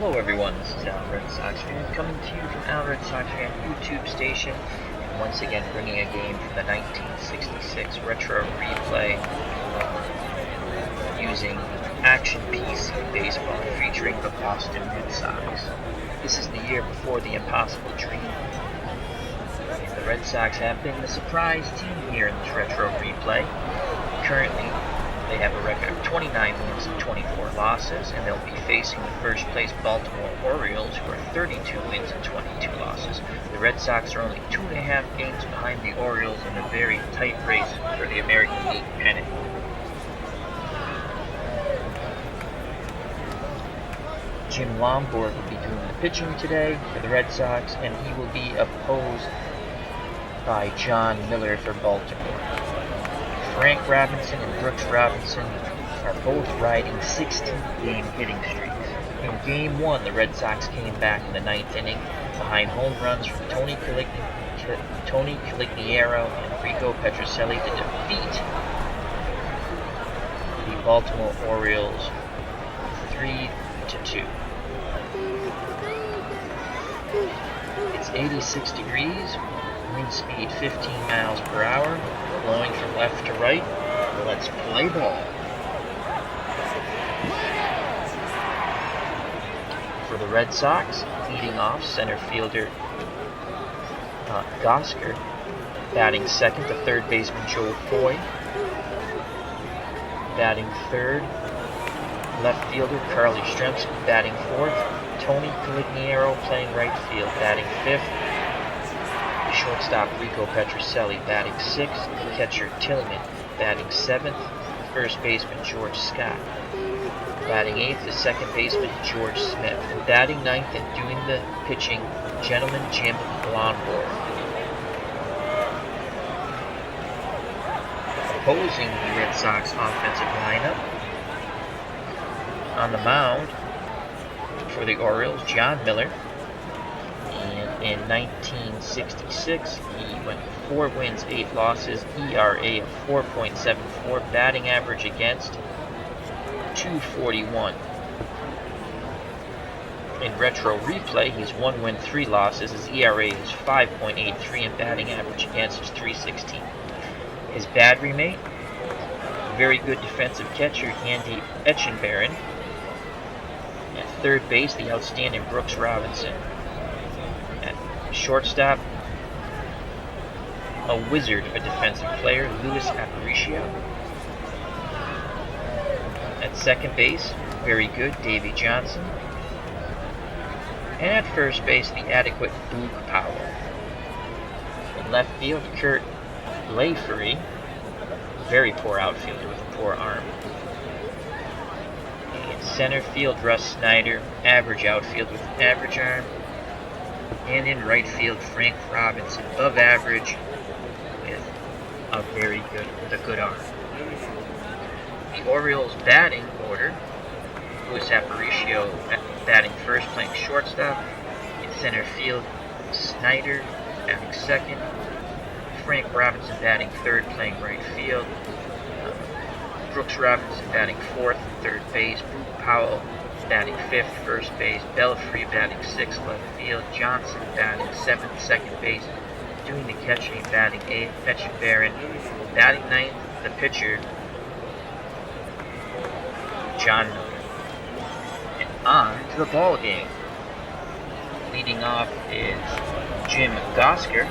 Hello everyone, this is Al Red Sox Fan coming to you from Al Red Sox Fan YouTube station, and once again bringing a game from the 1966 Retro Replay using Action PC Baseball featuring the Boston Red Sox. This is the year before the Impossible Dream, and the Red Sox have been the surprise team here in this Retro Replay. Currently, they have a record of 29 wins and 24 losses, and they'll be facing the first place Baltimore Orioles, who are 32 wins and 22 losses. The Red Sox are only 2.5 games behind the Orioles in a very tight race for the American League pennant. Jim Lomborg will be doing the pitching today for the Red Sox, and he will be opposed by John Miller for Baltimore. Frank Robinson and Brooks Robinson are both riding 16-game hitting streaks. In Game 1, the Red Sox came back in the 9th inning behind home runs from Tony Caligiero and Rico Petrocelli to defeat the Baltimore Orioles 3-2. It's 86 degrees, wind speed 15 miles per hour, blowing from left to right. Let's play ball. For the Red Sox, leading off center fielder Gosker, batting second to third baseman Joe Foy, batting third left fielder Carly Stremski, batting fourth Tony Caligiero playing right field, batting fifth shortstop Rico Petrocelli, batting sixth catcher Tillman, batting seventh first baseman George Scott, batting eighth the second baseman George Smith, and batting ninth and doing the pitching gentleman Jim Lomborg. Opposing the Red Sox offensive lineup, on the mound for the Orioles, John Miller. And in 1966, he went 4 wins, 8 losses, ERA of 4.74, batting average against 241. In Retro Replay, he's 1 win, 3 losses. His ERA is 5.83 and batting average against is 316. His battery mate, very good defensive catcher Andy Etchenbarren. At third base, the outstanding Brooks Robinson. At shortstop, a wizard of a defensive player, Luis Aparicio. At second base, very good, Davey Johnson. And at first base, the adequate Boog Powell. In left field, Kurt Lafery, very poor outfielder with a poor arm. In center field, Russ Snyder, average outfield with an average arm. And in right field, Frank Robinson, above average with a good arm. The Orioles batting order, Luis Aparicio batting first, playing shortstop. In center field, Snyder batting second. Frank Robinson batting third, playing right field. Brooks Robinson batting fourth, third base. Boog Powell batting fifth, first base. Belfry batting sixth, left field. Johnson batting seventh, second base. Doing the catching, batting eighth, Etchenbarren. Batting ninth, the pitcher, John Miller. And on to the ball game. Leading off is Jim Gosker.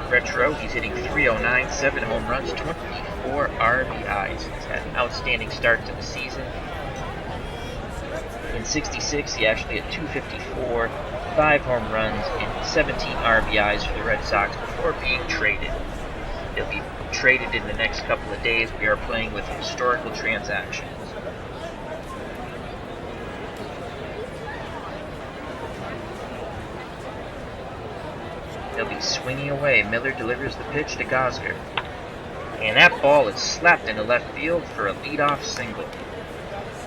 Retro, he's hitting .309, 7 home runs, 24 RBIs. He's had an outstanding start to the season. In 66, he actually had .254, 5 home runs, and 17 RBIs for the Red Sox before being traded. He'll be traded in the next couple of days. We are playing with historical transactions. They'll be swinging away. Miller delivers the pitch to Gosker. And that ball is slapped into left field for a leadoff single.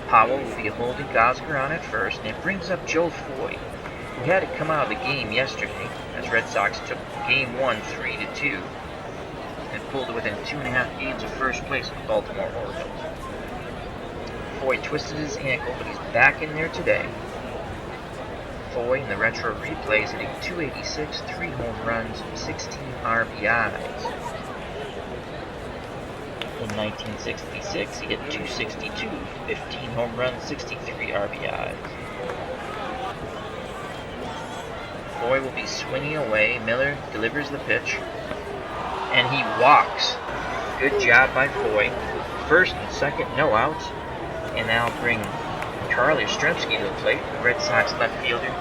Powell will be holding Gosker on at first, and it brings up Joe Foy, who had to come out of the game yesterday as Red Sox took Game 1 3-2 and pulled it within 2.5 games of first place with the Baltimore Orioles. Foy twisted his ankle, but he's back in there today. Foy in the retro replays, hitting .286, 3 home runs, 16 RBIs. In 1966, he hit .262, 15 home runs, 63 RBIs. Foy will be swinging away. Miller delivers the pitch, and he walks. Good job by Foy. First and second, no outs. And now bring Carl Yastrzemski to the plate, the Red Sox left fielder.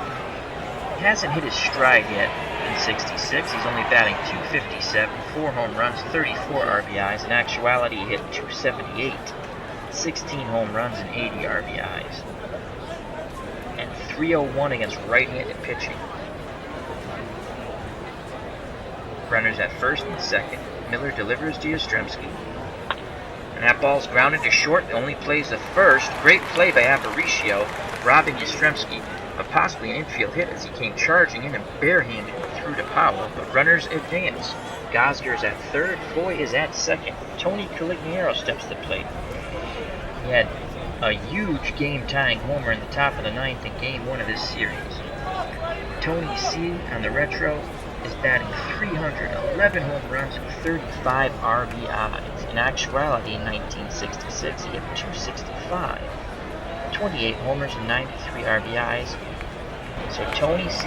He hasn't hit his stride yet in 66. He's only batting .257, 4 home runs, 34 RBIs. In actuality, he hit .278, 16 home runs and 80 RBIs. And .301 against right-handed pitching. Runners at first and second. Miller delivers to Yastrzemski. And that ball's grounded to short. It only plays the first. Great play by Aparicio, robbing Yastrzemski of possibly an infield hit as he came charging in and barehanded through to Powell. But runners advance. Gosger is at third. Foy is at second. Tony Calignero steps to the plate. He had a huge game-tying homer in the top of the ninth in Game 1 of this series. Tony C. on the retro is batting .300, 11 home runs, and 35 RBIs. In actuality, in 1966, he hit .265, 28 homers and 93 RBIs. So Tony C.,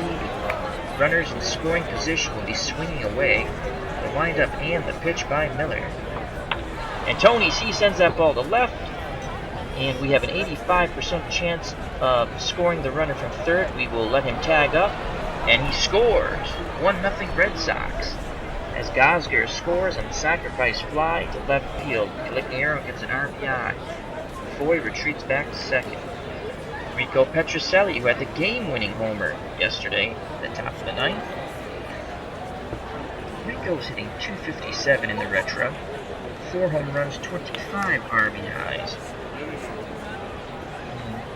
runners in scoring position, will be swinging away. The windup and the pitch by Miller. And Tony C. sends that ball to left, and we have an 85% chance of scoring the runner from third. We will let him tag up, and he scores. 1-0 Red Sox. As Gosger scores on the sacrifice fly to left field, Calignero gets an RBI. Foy retreats back to second. Rico Petrocelli, who had the game-winning homer yesterday at the top of the ninth. Rico's hitting .257 in the retro. 4 home runs, 25 RBIs.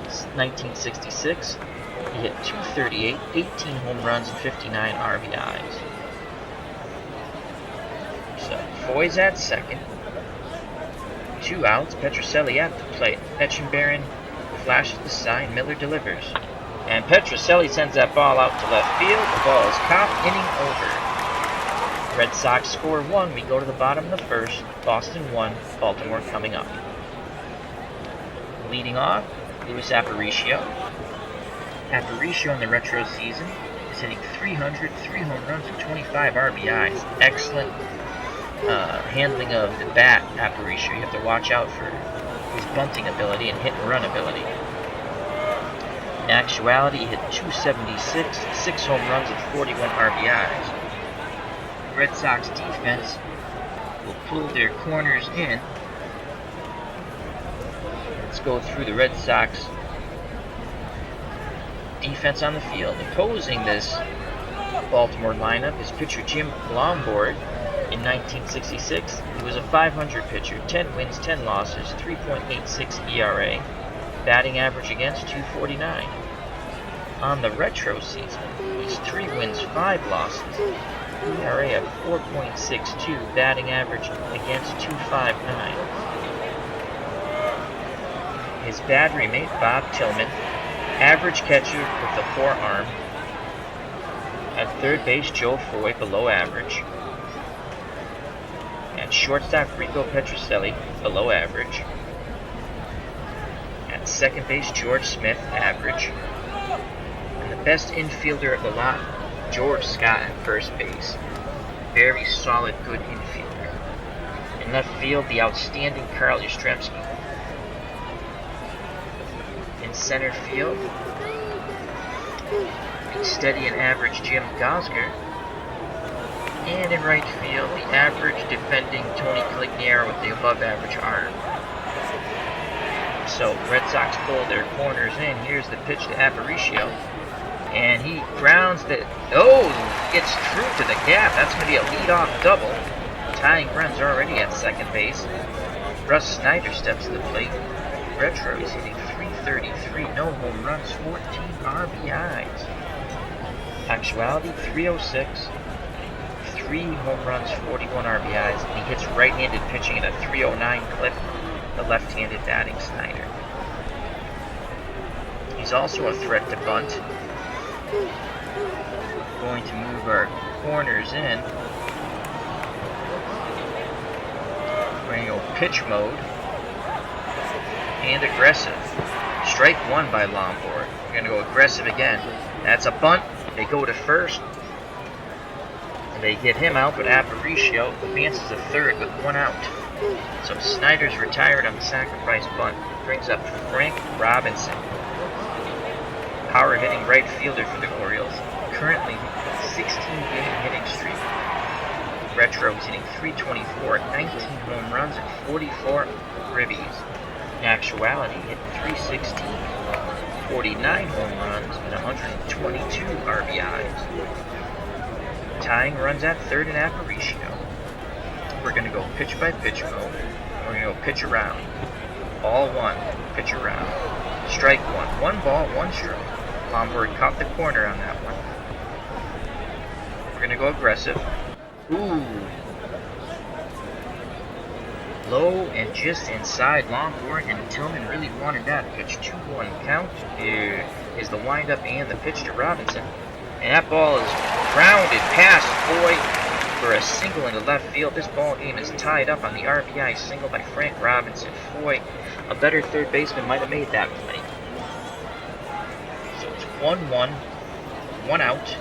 In 1966, he hit .238, 18 home runs, and 59 RBIs. So, Foy's at second. 2 outs, Petrocelli at the plate. Etchenberry flashes the sign, Miller delivers. And Petrocelli sends that ball out to left field. The ball is caught, inning over. Red Sox score 1. We go to the bottom of the first. Boston 1, Baltimore coming up. Leading off, Luis Aparicio. Aparicio in the retro season is hitting .300, 3 home runs, and 25 RBIs. Excellent handling of the bat, Aparicio. You have to watch out for his bunting ability and hit and run ability. In actuality, he hit .276, 6 home runs, and 41 RBIs. The Red Sox defense will pull their corners in. Let's go through the Red Sox defense on the field. Opposing this Baltimore lineup is pitcher Jim Lomborg. In 1966, he was a .500 pitcher, 10 wins, 10 losses, 3.86 ERA, batting average against .249. On the retro season, he's 3 wins, 5 losses, ERA of 4.62, batting average against .259. His battery mate, Bob Tillman, average catcher with the forearm. At third base, Joe Foy, below average. At shortstop, Rico Petrocelli, below average. At second base, George Smith, average. And the best infielder of the lot, George Scott at first base. Very solid, good infielder. In left field, the outstanding Carl Yastrzemski. In center field, the steady and average Jim Gosger. And in right field, the average defending Tony Calignero with the above-average arm. So, Red Sox pull their corners in. Here's the pitch to Aparicio. And he grounds the... Oh! Gets through to the gap. That's going to be a leadoff double. Tying runs already at second base. Russ Snyder steps to the plate. Retro is hitting .333. No home runs, 14 RBIs. Actuality, .306. 3 home runs, 41 RBIs, and he hits right-handed pitching at a .309 clip, the left-handed batting Snyder. He's also a threat to bunt. Going to move our corners in. We're going to go pitch mode. And aggressive. Strike one by Lombard. We're going to go aggressive again. That's a bunt. They go to first. They get him out, but Aparicio advances to third with one out. So Snyder's retired on the sacrifice bunt. Brings up Frank Robinson. Power hitting right fielder for the Orioles. Currently 16-game hitting streak. Retro is hitting .324, 19 home runs and 44 ribbies. In actuality, hit .316, 49 home runs and 122 RBIs. Tying runs at third in Aparicio. We're going to go pitch by pitch mode. We're going to go pitch around. Ball one, pitch around. Strike one. One ball, one stroke. Lombard caught the corner on that one. We're going to go aggressive. Ooh. Low and just inside. Lombard and Tillman really wanted that pitch. 2-1 count. Here is the windup and the pitch to Robinson. And that ball is grounded past Foy for a single into left field. This ball game is tied up on the RBI single by Frank Robinson. Foy, a better third baseman, might have made that play. So it's 1-1, one out.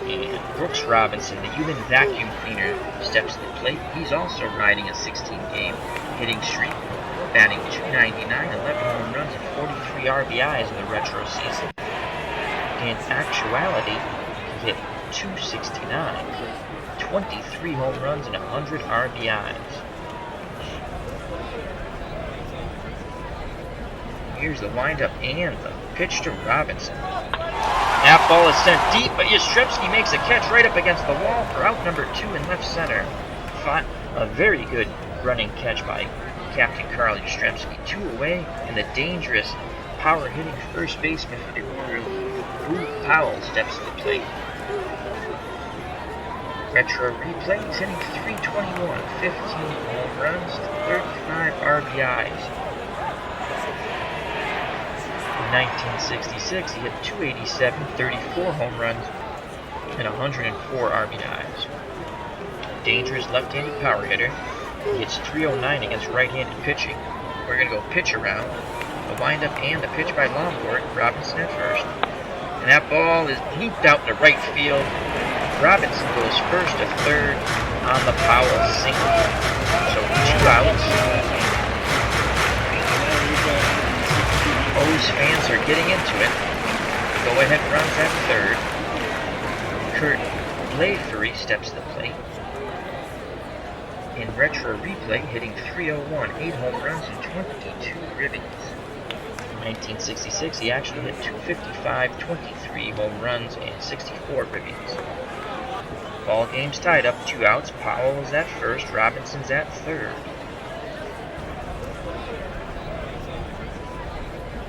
And Brooks Robinson, the human vacuum cleaner, steps to the plate. He's also riding a 16-game hitting streak, batting .299, 11 home runs, and 43 RBIs in the retro season. In actuality, he hit .269, 23 home runs, and 100 RBIs. Here's the windup and the pitch to Robinson. That ball is sent deep, but Yastrzemski makes a catch right up against the wall for out number 2 in left center. A very good running catch by Captain Carl Yastrzemski. 2 away, and the dangerous power-hitting first baseman for the Orioles, Booth Powell, steps to the plate. Retro replay, he's hitting .321, 15 home runs, 35 RBIs. In 1966, he hit .287, 34 home runs, and 104 RBIs. Dangerous left-handed power hitter. He hits .309 against right-handed pitching. We're going to go pitch around. The windup and the pitch by Lombard. Robinson at first. And that ball is leaped out to right field. Robinson goes first to third on the Powell single. So 2 outs. O's fans are getting into it. Go-ahead runs at third. Kurt Blaifery steps to the plate. In retro replay, hitting .301, 8 home runs and 22 ribbies. In 1966, he actually hit .255, 23 home runs and 64 ribbies. Ball game's tied up, 2 outs. Powell is at first, Robinson's at third.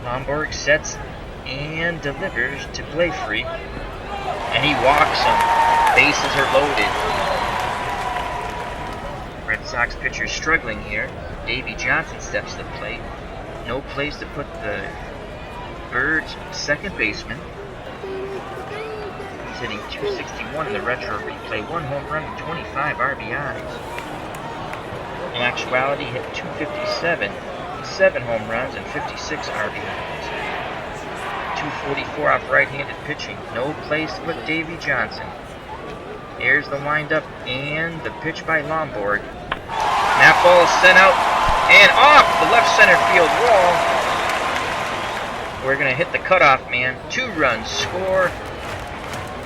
Lombard sets and delivers to Blaifery, and he walks him. Bases are loaded. Red Sox pitcher struggling here. Davey Johnson steps to the plate. No place to put the Birds' second baseman. He's hitting .261 in the retro replay. 1 home run and 25 RBIs. In actuality, hit .257. 7 home runs and 56 RBIs. .244 off right-handed pitching. No place to put Davey Johnson. Here's the windup and the pitch by Lombard. And that ball is sent out and off the left center field wall. We're going to hit the cutoff man. 2 runs score.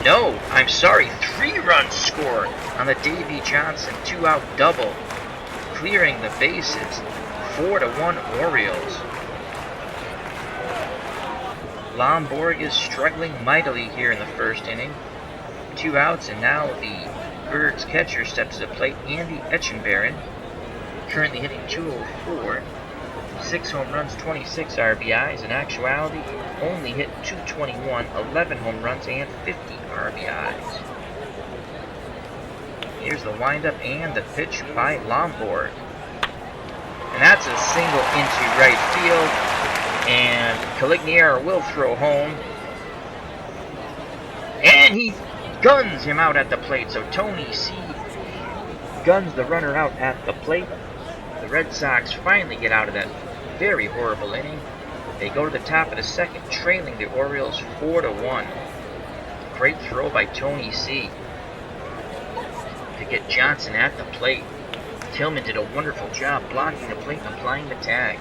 No, I'm sorry, 3 runs score on the Davey Johnson 2-out double. Clearing the bases. 4-1 Orioles. Lombard is struggling mightily here in the first inning. 2 outs, and now the Birds catcher steps to the plate, Andy Etchenbarren, currently hitting .204, 6 home runs, 26 RBIs. In actuality, only hit .221, 11 home runs, and 50 RBIs. Here's the windup and the pitch by Lombard. And that's a single into right field, and Caligiero will throw home. And he guns him out at the plate. So Tony C guns the runner out at the plate. The Red Sox finally get out of that very horrible inning. They go to the top of the second, trailing the Orioles 4-1. Great throw by Tony C to get Johnson at the plate. Tillman did a wonderful job blocking the plate and applying the tag.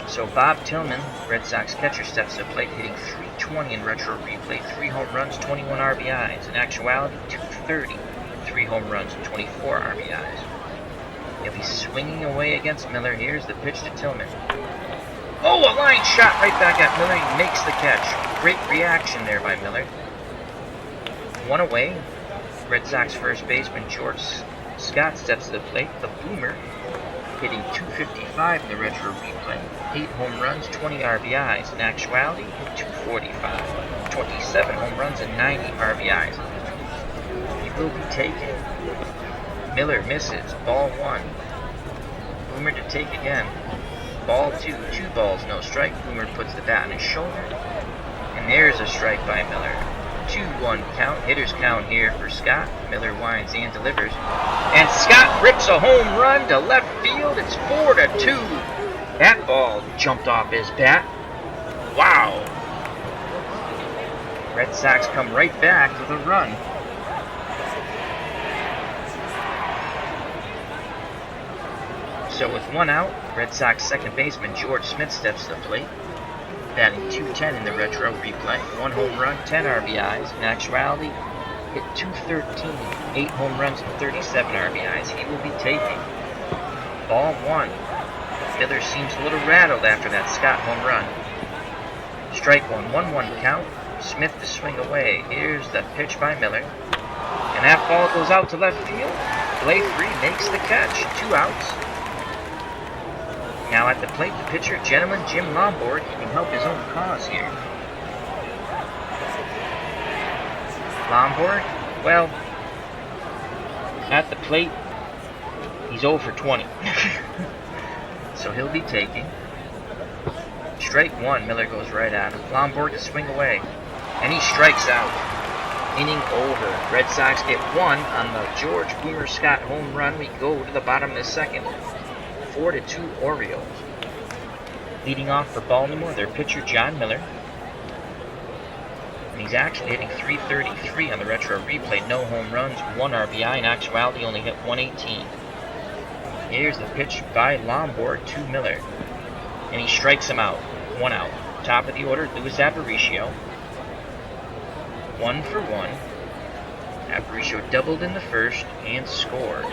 So Bob Tillman, Red Sox catcher, steps to the plate, hitting .320 in retro replay, 3 home runs, 21 RBIs. In actuality, .230, 3 home runs, and 24 RBIs. He'll be swinging away against Miller. Here's the pitch to Tillman. Oh, a line shot right back at Miller. He makes the catch. Great reaction there by Miller. 1 away. Red Sox first baseman George Scott steps to the plate. The Boomer, hitting .255 in the retro replay. 8 home runs, 20 RBIs. In actuality, .245. 27 home runs and 90 RBIs. He will be taken. Miller misses. Ball 1. Boomer to take again. Ball 2. 2 balls, no strike. Boomer puts the bat on his shoulder. And there's a strike by Miller. 2-1 count. Hitters count here for Scott. Miller winds and delivers. And Scott rips a home run to left field. It's 4-2. That ball jumped off his bat. Wow. Red Sox come right back with a run. So with 1 out, Red Sox second baseman George Smith steps to the plate, batting .210 in the retro replay. 1 home run, 10 RBIs. In actuality, hit .213, 8 home runs and 37 RBIs. He will be taking. Ball 1. Miller seems a little rattled after that Scott home run. Strike 1, 1-1 count. Smith to swing away. Here's the pitch by Miller. And that ball goes out to left field. Play 3 makes the catch. 2 outs. Now at the plate, the pitcher, gentleman Jim Lombard, he can help his own cause here. Lombard, well, at the plate, he's 0 for 20. So he'll be taking. Strike 1, Miller goes right at him. Lombard to swing away. And he strikes out. Inning over. Red Sox get 1 on the George Boomer Scott home run. We go to the bottom of the second. 4-2 Orioles. Leading off for Baltimore, their pitcher John Miller. And he's actually hitting .333 on the retro replay. No home runs, 1 RBI. In actuality, only hit .118. Here's the pitch by Lombard to Miller. And he strikes him out. 1 out. Top of the order, Luis Aparicio. 1 for 1. Aparicio doubled in the first and scored.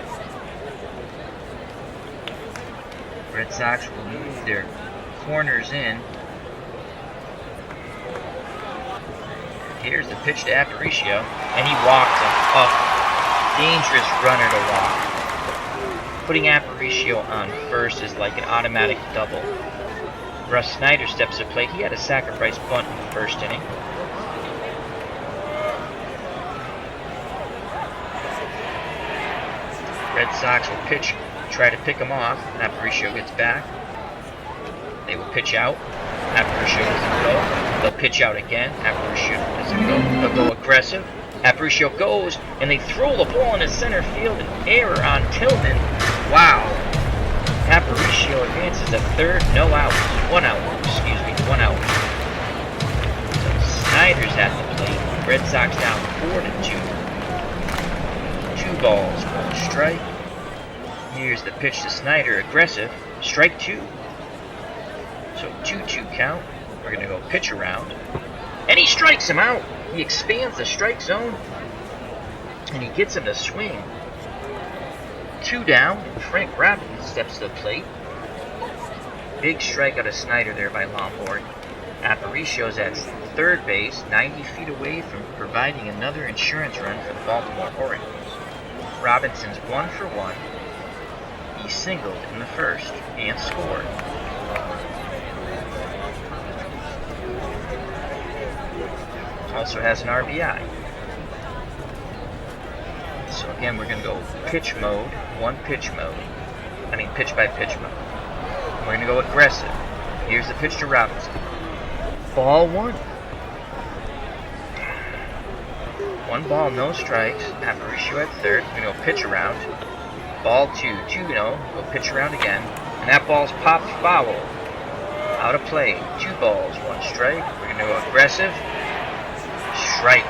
Red Sox will move their corners in. Here's the pitch to Aparicio, and he walks him up. Dangerous runner to walk. Putting Aparicio on first is like an automatic double. Russ Snyder steps to the plate. He had a sacrifice bunt in the first inning. Red Sox will pitch, try to pick him off. Aparicio gets back. They will pitch out. Aparicio doesn't go. They'll pitch out again. Aparicio doesn't go. They'll go aggressive. Aparicio goes, and they throw the ball into center field. An error on Tillman. Wow. Aparicio advances to third. No outs. 1 out. 1 out. So Snyder's at the plate. Red Sox down 4-2. 2 balls, 1 strike. Here's the pitch to Snyder, aggressive. Strike 2. So 2-2 count. We're going to go pitch around. And he strikes him out. He expands the strike zone. And he gets him to swing. 2 down. Frank Robbins steps to the plate. Big strike out of Snyder there by Lombard. Aparicio's at third base, 90 feet away from providing another insurance run for the Baltimore Orioles. Robinson's 1 for 1. He singled in the first and scored. Also has an RBI. So again, we're going to go pitch mode, pitch by pitch mode. We're going to go aggressive. Here's the pitch to Robinson. Ball 1. 1 ball, no strikes. Aparicio at third. We're going to go pitch around. Ball 2, 2-0. Go pitch around again. And that ball's popped foul. Out of play. 2 balls, 1 strike. We're going to go aggressive. Strike.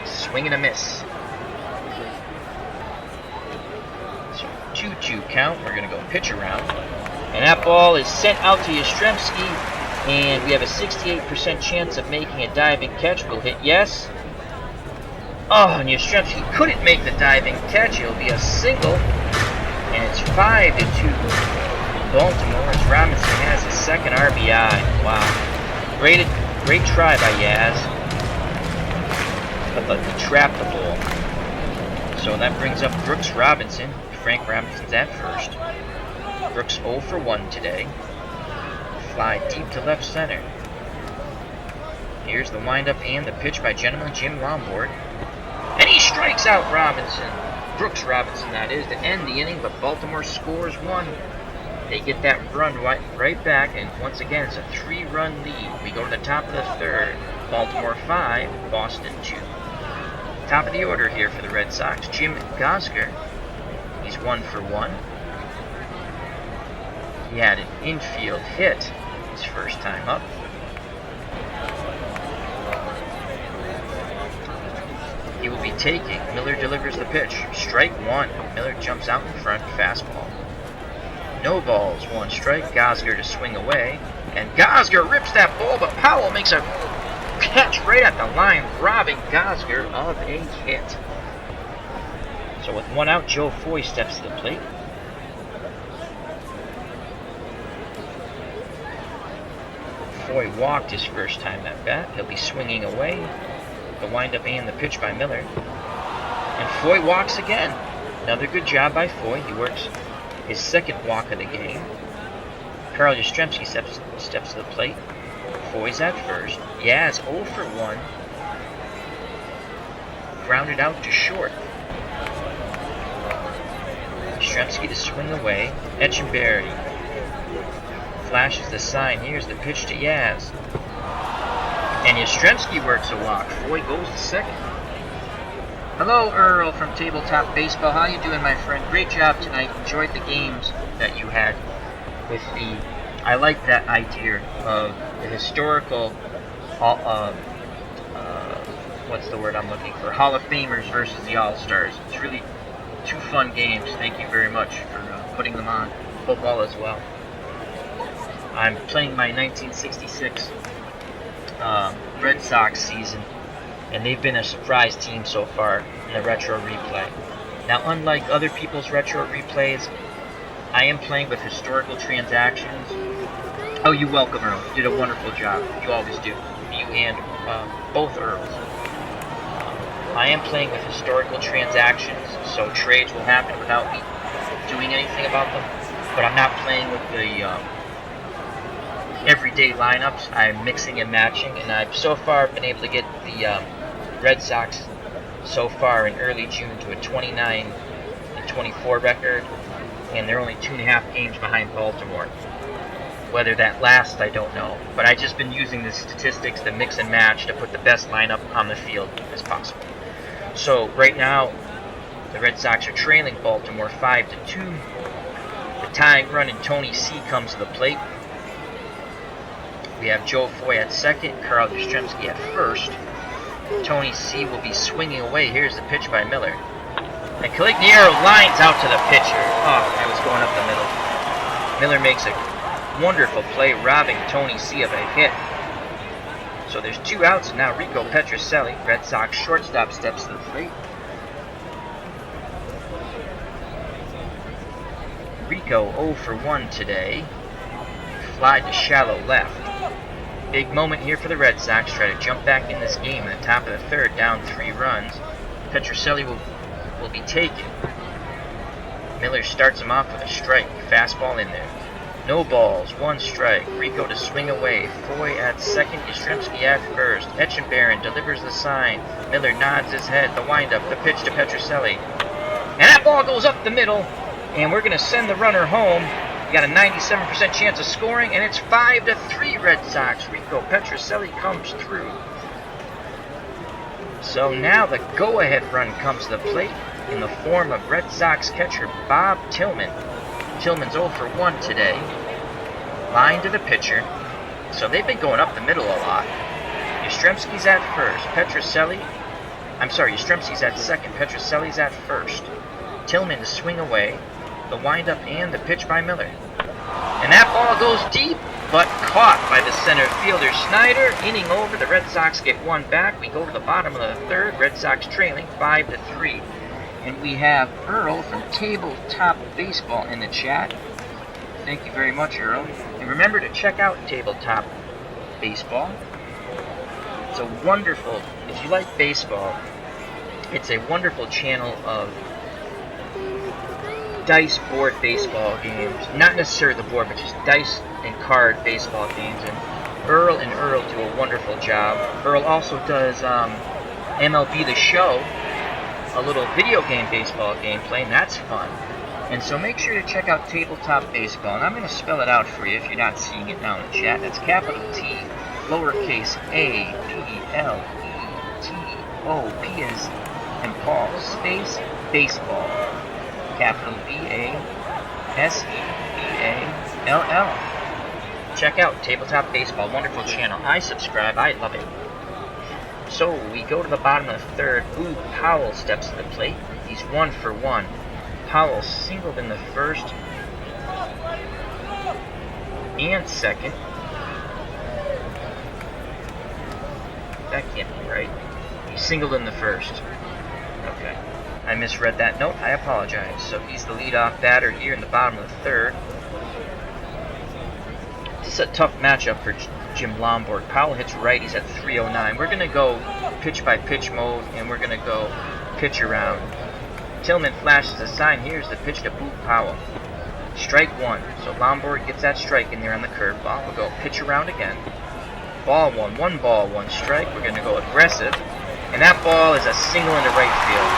Swing and a miss. So 2-2 count. We're going to go pitch around. And that ball is sent out to Yastrzemski. And we have a 68% chance of making a diving catch. We'll hit yes. Oh, and Yastrzemski couldn't make the diving catch. It'll be a single. And it's 5-2. Baltimore as Robinson has his second RBI. Wow. Great try by Yaz. But he trapped the ball. So that brings up Brooks Robinson. Frank Robinson's at first. Brooks 0 for 1 today. Fly deep to left center. Here's the windup and the pitch by gentleman Jim Lombard. And he strikes out Robinson. Brooks Robinson, that is, to end the inning, but Baltimore scores 1. They get that run right back, and once again, it's a 3-run lead. We go to the top of the third. Baltimore 5, Boston 2. Top of the order here for the Red Sox, Jim Gosger. He's 1 for 1. He had an infield hit his first time up. He will be taking. Miller delivers the pitch. Strike 1. Miller jumps out in front. Fastball. No balls. 1 strike. Gosger to swing away. And Gosger rips that ball, but Powell makes a catch right at the line, robbing Gosger of a hit. So with 1 out, Joe Foy steps to the plate. Foy walked his first time at bat. He'll be swinging away. The windup and the pitch by Miller. And Foy walks again. Another good job by Foy. He works his second walk of the game. Carl Yastrzemski steps to the plate. Foy's at first. Yaz 0 for 1. Grounded out to short. Yastrzemski to swing away. Etchenberry flashes the sign. Here's the pitch to Yaz. And Yastrzemski works a walk. Foy goes to second. Hello, Earl from Tabletop Baseball. How you doing, my friend? Great job tonight. Enjoyed the games that you had with the... I like that idea of the historical... what's the word I'm looking for? Hall of Famers versus the All-Stars. It's really 2 fun games. Thank you very much for putting them on. Football as well. I'm playing my 1966 Red Sox season, and they've been a surprise team so far in the retro replay. Now, unlike other people's retro replays, I am playing with historical transactions. Oh, you're welcome, Earl. You did a wonderful job. You always do. You and both Earls. I am playing with historical transactions, so trades will happen without me doing anything about them. But I'm not playing with the everyday lineups. I'm mixing and matching, and I've so far been able to get the Red Sox so far in early June to a 29-24 record, and they're only 2.5 games behind Baltimore. Whether that lasts, I don't know, but I've just been using the statistics to mix and match to put the best lineup on the field as possible. So right now, the Red Sox are trailing Baltimore 5-2. The tying run and Tony C comes to the plate. We have Joe Foy at second, Carl Yastrzemski at first. Tony C will be swinging away. Here's the pitch by Miller. And Caligiero lines out to the pitcher. Oh, that was going up the middle. Miller makes a wonderful play, robbing Tony C of a hit. So there's 2 outs, and now Rico Petrocelli, Red Sox shortstop, steps to the plate. Rico 0 for 1 today. Fly to shallow left. Big moment here for the Red Sox. Try to jump back in this game in the top of the third, down 3 runs. Petrocelli will be taken. Miller starts him off with a strike. Fastball in there. No balls, 1 strike. Rico to swing away. Foy at second. Yastrzemski at first. Etchenberry delivers the sign. Miller nods his head. The windup. The pitch to Petrocelli. And that ball goes up the middle. And we're going to send the runner home. We got a 97% chance of scoring. And it's 5-3 Red Sox. Rico Petrocelli comes through. So now the go-ahead run comes to the plate in the form of Red Sox catcher Bob Tillman. Tillman's 0 for 1 today. Line to the pitcher. So they've been going up the middle a lot. Yastrzemski's at first. Yastrzemski's at second. Petrocelli's at first. Tillman to swing away. The windup and the pitch by Miller. And that ball goes deep, but caught by the center fielder Snyder. Inning over, the Red Sox get one back. We go to the bottom of the third. Red Sox trailing 5-3. And we have Earl from Tabletop Baseball in the chat. Thank you very much, Earl. And remember to check out Tabletop Baseball. It's a wonderful, if you like baseball, it's a wonderful channel of dice board baseball games. Not necessarily the board, but just dice and card baseball games. And Earl do a wonderful job. Earl also does MLB The Show, a little video game baseball gameplay, and that's fun. And so make sure to check out Tabletop Baseball. And I'm going to spell it out for you if you're not seeing it now in the chat. That's capital T, lowercase a, P, L, E, T, O, P as in Paul, space, baseball. Capital B-A-S-E-B-A-L-L. Check out Tabletop Baseball, wonderful channel. I subscribe, I love it. So we go to the bottom of the third. Boog Powell steps to the plate. He's 1 for 1. Powell singled in the first and second. That can't be right. He singled in the first. Okay. I misread that note. I apologize. So he's the leadoff batter here in the bottom of the third. This is a tough matchup for Jim Lomborg. Powell hits right. He's at 309. We're going to go pitch-by-pitch mode, and we're going to go pitch around. Tillman flashes a sign. Here's the pitch to Boog Powell. Strike one. So Lomborg gets that strike in there on the curveball. We'll go pitch around again. Ball one. 1 ball, 1 strike. We're going to go aggressive. And that ball is a single into right field.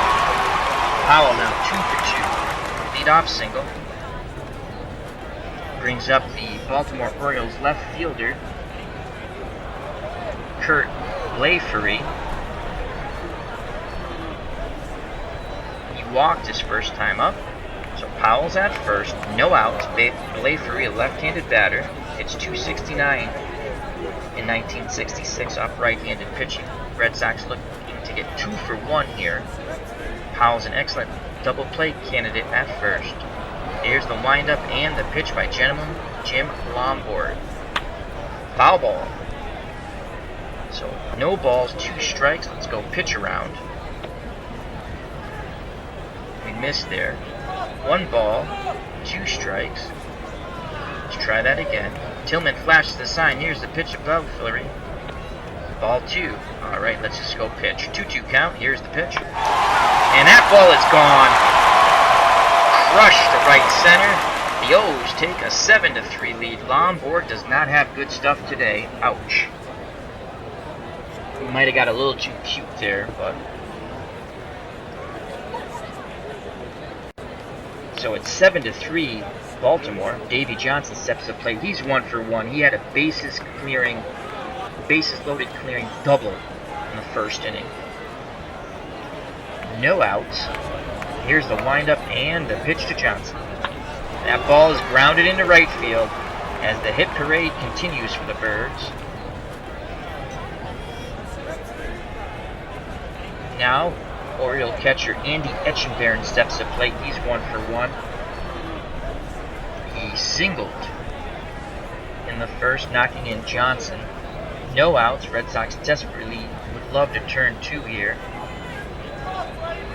Powell now 2 for 2. Leadoff single. Brings up the Baltimore Orioles left fielder, Kurt Blaifery. He walked his first time up. So Powell's at first, no outs. Blaifery, a left-handed batter, hits .269 in 1966 off right-handed pitching. Red Sox looking to get 2 for 1 here. Powell's an excellent double play candidate at first. Here's the windup and the pitch by Jim Lomborg. Foul ball. So no balls, 2 strikes. Let's go pitch around. We missed there. 1 ball, 2 strikes. Let's try that again. Tillman flashes the sign. Here's the pitch above Blaifery. Ball 2. Alright, let's just go pitch. 2-2 count. Here's the pitch. And that ball is gone. Crushed to right center. The O's take a 7-3 lead. Lomborg does not have good stuff today. Ouch. He might have got a little too cute there, but... So it's 7-3 Baltimore. Davey Johnson steps to the plate. He's 1 for 1. He had a bases loaded clearing double in the first inning. No outs. Here's the windup and the pitch to Johnson. That ball is grounded into right field as the hit parade continues for the Birds. Now, Oriole catcher Andy Etchenbaron steps to plate. He's 1 for 1. He singled in the first, knocking in Johnson. No outs. Red Sox desperately would love to turn 2 here.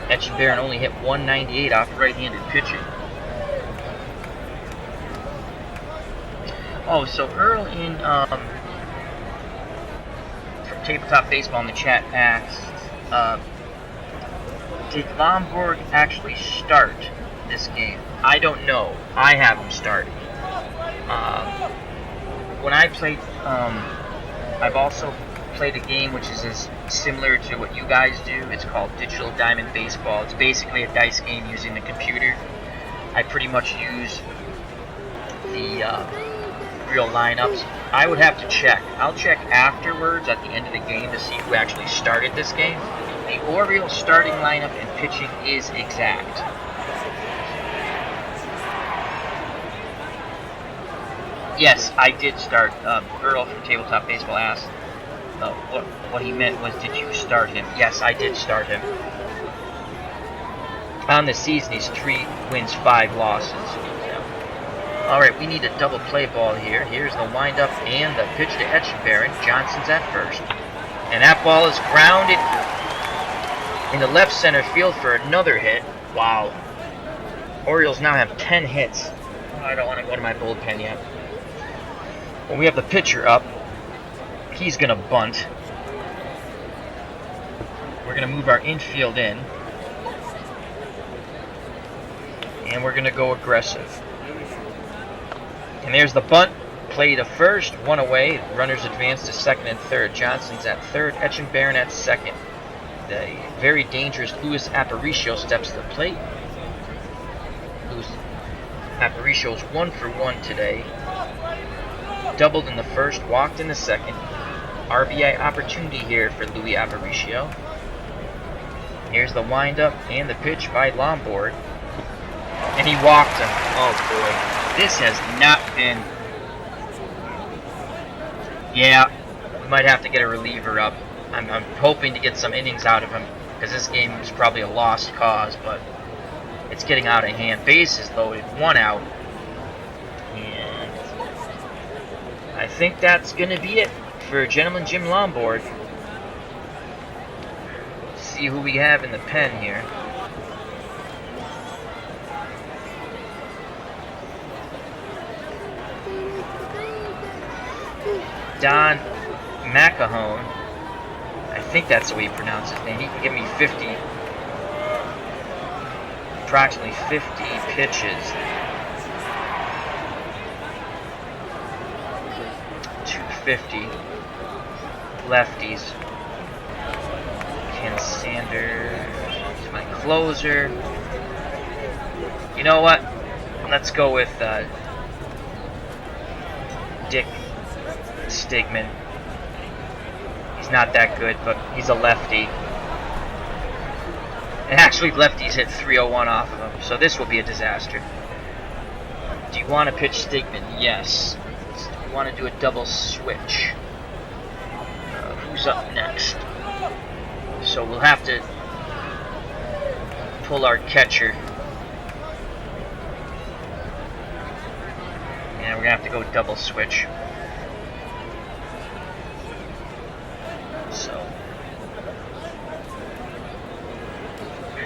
Etchenbaron only hit .198 off right-handed pitching. Oh, so Earl in from Tabletop Baseball in the chat asked, did Lomborg actually start this game? I don't know. I have him starting. When I played, I've also played a game which is as similar to what you guys do. It's called Digital Diamond Baseball. It's basically a dice game using the computer. I pretty much use the Oriole lineups. I would have to check. I'll check afterwards at the end of the game to see who actually started this game. The Orioles starting lineup and pitching is exact. Yes, I did start. Earl from Tabletop Baseball asked what he meant was, did you start him? Yes, I did start him. On the season, he's 3 wins, 5 losses. Alright, we need a double play ball here. Here's the windup and the pitch to Etchenberry. Johnson's at first. And that ball is grounded in the left center field for another hit. Wow. Orioles now have 10 hits. I don't want to go to my bullpen yet. When we have the pitcher up, he's going to bunt. We're going to move our infield in. And we're going to go aggressive. And there's the bunt. Play to first, 1 away. Runners advance to second and third. Johnson's at third. Etchenberry at second. The very dangerous Luis Aparicio steps to the plate. Luis Aparicio's 1 for 1 today. Doubled in the first, walked in the second. RBI opportunity here for Luis Aparicio. Here's the windup and the pitch by Lombard. And he walked him. Oh boy. This has not been... Yeah, we might have to get a reliever up. I'm hoping to get some innings out of him, because this game is probably a lost cause, but it's getting out of hand. Bases loaded, 1 out. And I think that's going to be it for Gentleman Jim Lombard. Let's see who we have in the pen here. Don McCahone. I think that's the way you pronounce his name. He can give me approximately 50 pitches. 250 lefties. Ken Sanders, my closer. You know what? Let's go with Dick Stigman. He's not that good, but he's a lefty. And actually, lefties hit 301 off of him, so this will be a disaster. Do you want to pitch Stigman? Yes. Do you want to do a double switch? Who's up next? So we'll have to pull our catcher. And we're going to have to go double switch.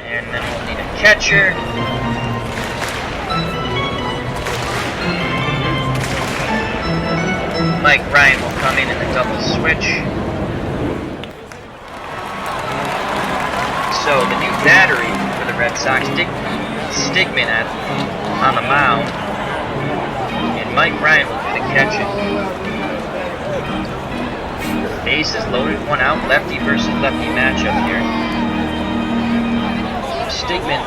And then we'll need a catcher. Mike Ryan will come in the double switch. So the new battery for the Red Sox, Dick Stigman on the mound. And Mike Ryan will do the catching. Bases loaded, 1 out. Lefty versus lefty matchup here. Stigman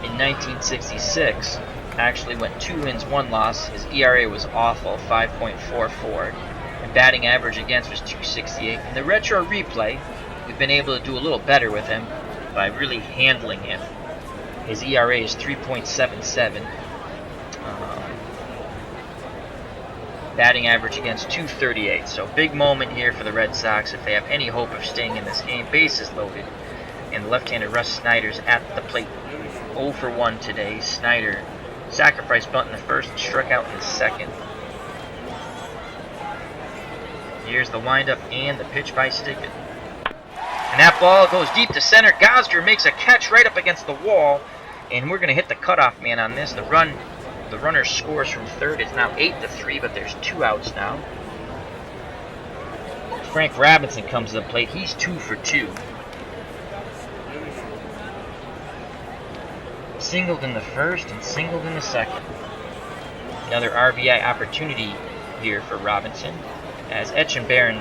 in 1966 actually went 2 wins, 1 loss. His ERA was awful, 5.44, and batting average against was 268. In the retro replay, we've been able to do a little better with him by really handling him. His ERA is 3.77. Batting average against 238. So big moment here for the Red Sox if they have any hope of staying in this game. Bases loaded. And left-hander Russ Snyder's at the plate. 0 for 1 today. Snyder sacrifice bunt in the first and struck out in the second. Here's the windup and the pitch by Stigman. And that ball goes deep to center. Gosger makes a catch right up against the wall. And we're going to hit the cutoff man on this. The runner scores from third. It's now 8-3, but there's 2 outs now. Frank Robinson comes to the plate. He's 2 for 2. Singled in the first and singled in the second. Another RBI opportunity here for Robinson, as Etchenberry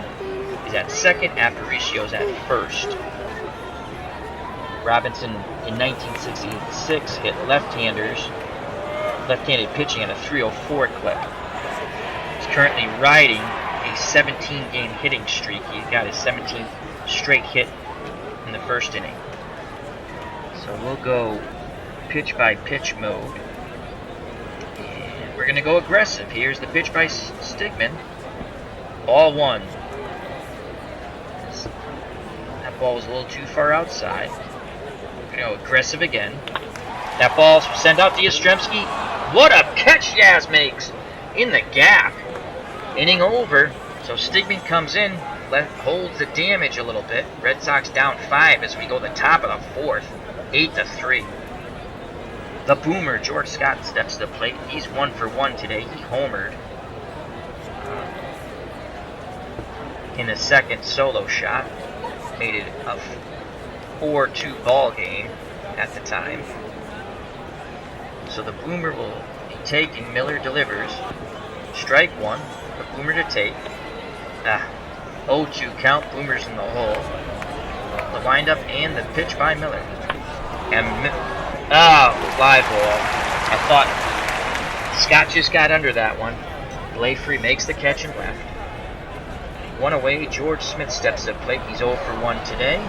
is at second, Aparicio's at first. Robinson in 1966 hit left-handers left-handed pitching at a 304 clip. He's currently riding a 17-game hitting streak. He got his 17th straight hit in the first inning. So we'll go pitch by pitch mode. And we're going to go aggressive. Here's the pitch by Stigman. Ball one. That ball was a little too far outside. We're going to go aggressive again. That ball's sent out to Yastrzemski. What a catch Yaz makes in the gap. Inning over. So Stigman comes in, holds the damage a little bit. Red Sox down 5 as we go the top of the 4th. 8-3. The boomer, George Scott, steps to the plate. He's 1 for 1 today. He homered in the second solo shot. Made it a 4-2 ball game at the time. So the boomer will be taking. Miller delivers. Strike one. The boomer to take. 0-2 count. Boomer's in the hole. The windup and the pitch by Miller. And fly ball. I thought Scott just got under that one. Blafrey makes the catch and left. One away. George Smith steps to the plate. He's 0 for 1 today.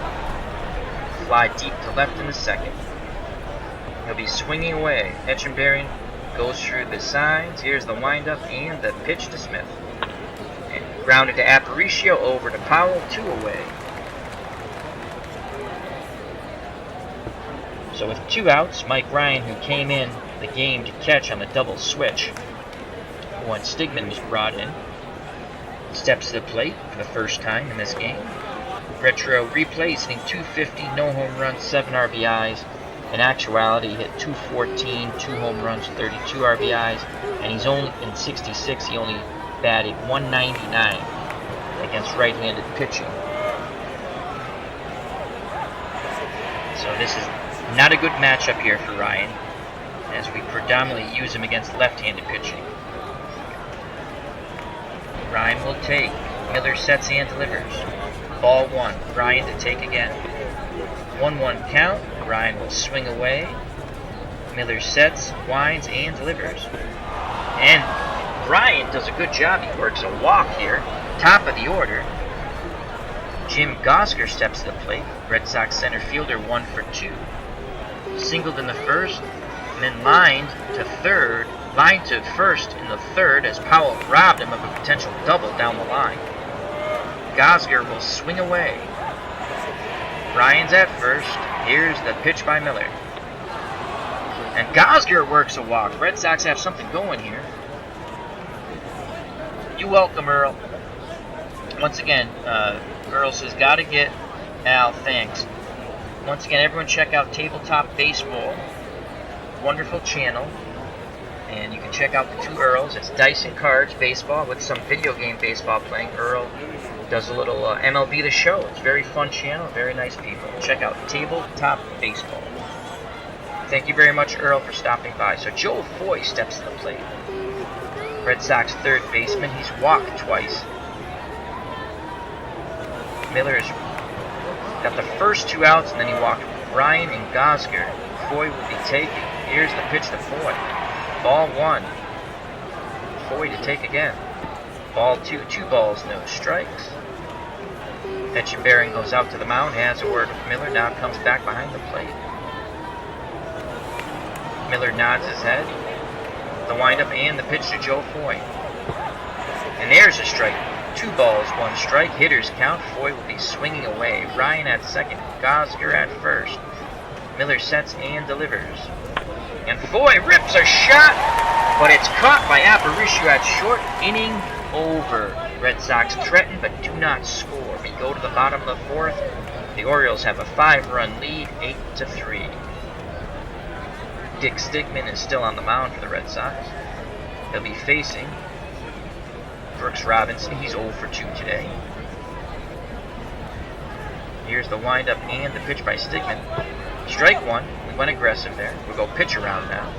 Fly deep to left in the second. He'll be swinging away. Etchenberry goes through the signs. Here's the windup and the pitch to Smith. And grounded to Aparicio, over to Powell, 2 away. So with 2 outs, Mike Ryan, who came in the game to catch on the double switch when Stigman was brought in, steps to the plate for the first time in this game. Retro replay, hitting 250, no home runs, 7 RBIs. In actuality, he hit 214, 2 home runs, 32 RBIs, and he's only in 66. He only batted 199 against right-handed pitching. So this is not a good matchup here for Ryan, as we predominantly use him against left-handed pitching. Ryan will take. Miller sets and delivers. Ball one. Ryan to take again. 1-1 count. Ryan will swing away. Miller sets, winds, and delivers. And Ryan does a good job. He works a walk here. Top of the order. Jim Gosger steps to the plate. Red Sox center fielder, 1 for 2. Singled in the first, and then lined to first in the third as Powell robbed him of a potential double down the line. Gosger will swing away. Ryan's at first. Here's the pitch by Miller. And Gosger works a walk. Red Sox have something going here. You're welcome, Earl. Once again, Earl says, gotta get Al, thanks. Once again, everyone check out Tabletop Baseball. Wonderful channel. And you can check out the 2 Earls. It's Dice and Cards Baseball with some video game baseball playing. Earl does a little MLB The Show. It's a very fun channel, very nice people. Check out Tabletop Baseball. Thank you very much, Earl, for stopping by. So Joe Foy steps to the plate. Red Sox third baseman. He's walked twice. Miller's got the first 2 outs, and then he walked Ryan and Gosger. Foy will be taking. Here's the pitch to Foy. Ball 1. Foy to take again. Ball 2. 2 balls, no strikes. Etchenberry goes out to the mound, has a word with Miller, now comes back behind the plate. Miller nods his head. The windup and the pitch to Joe Foy. And there's a strike. 2 balls, 1 strike. Hitters count. Foy will be swinging away. Ryan at second. Gosger at first. Miller sets and delivers. And Foy rips a shot, but it's caught by Aparicio at short. Inning over. Red Sox threaten but do not score. We go to the bottom of the 4th. The Orioles have a 5-run lead, 8-3. Dick Stigman is still on the mound for the Red Sox. He'll be facing Brooks Robinson. He's 0 for 2 today. Here's the windup and the pitch by Stigman. Strike 1. We went aggressive there. We'll go pitch around now.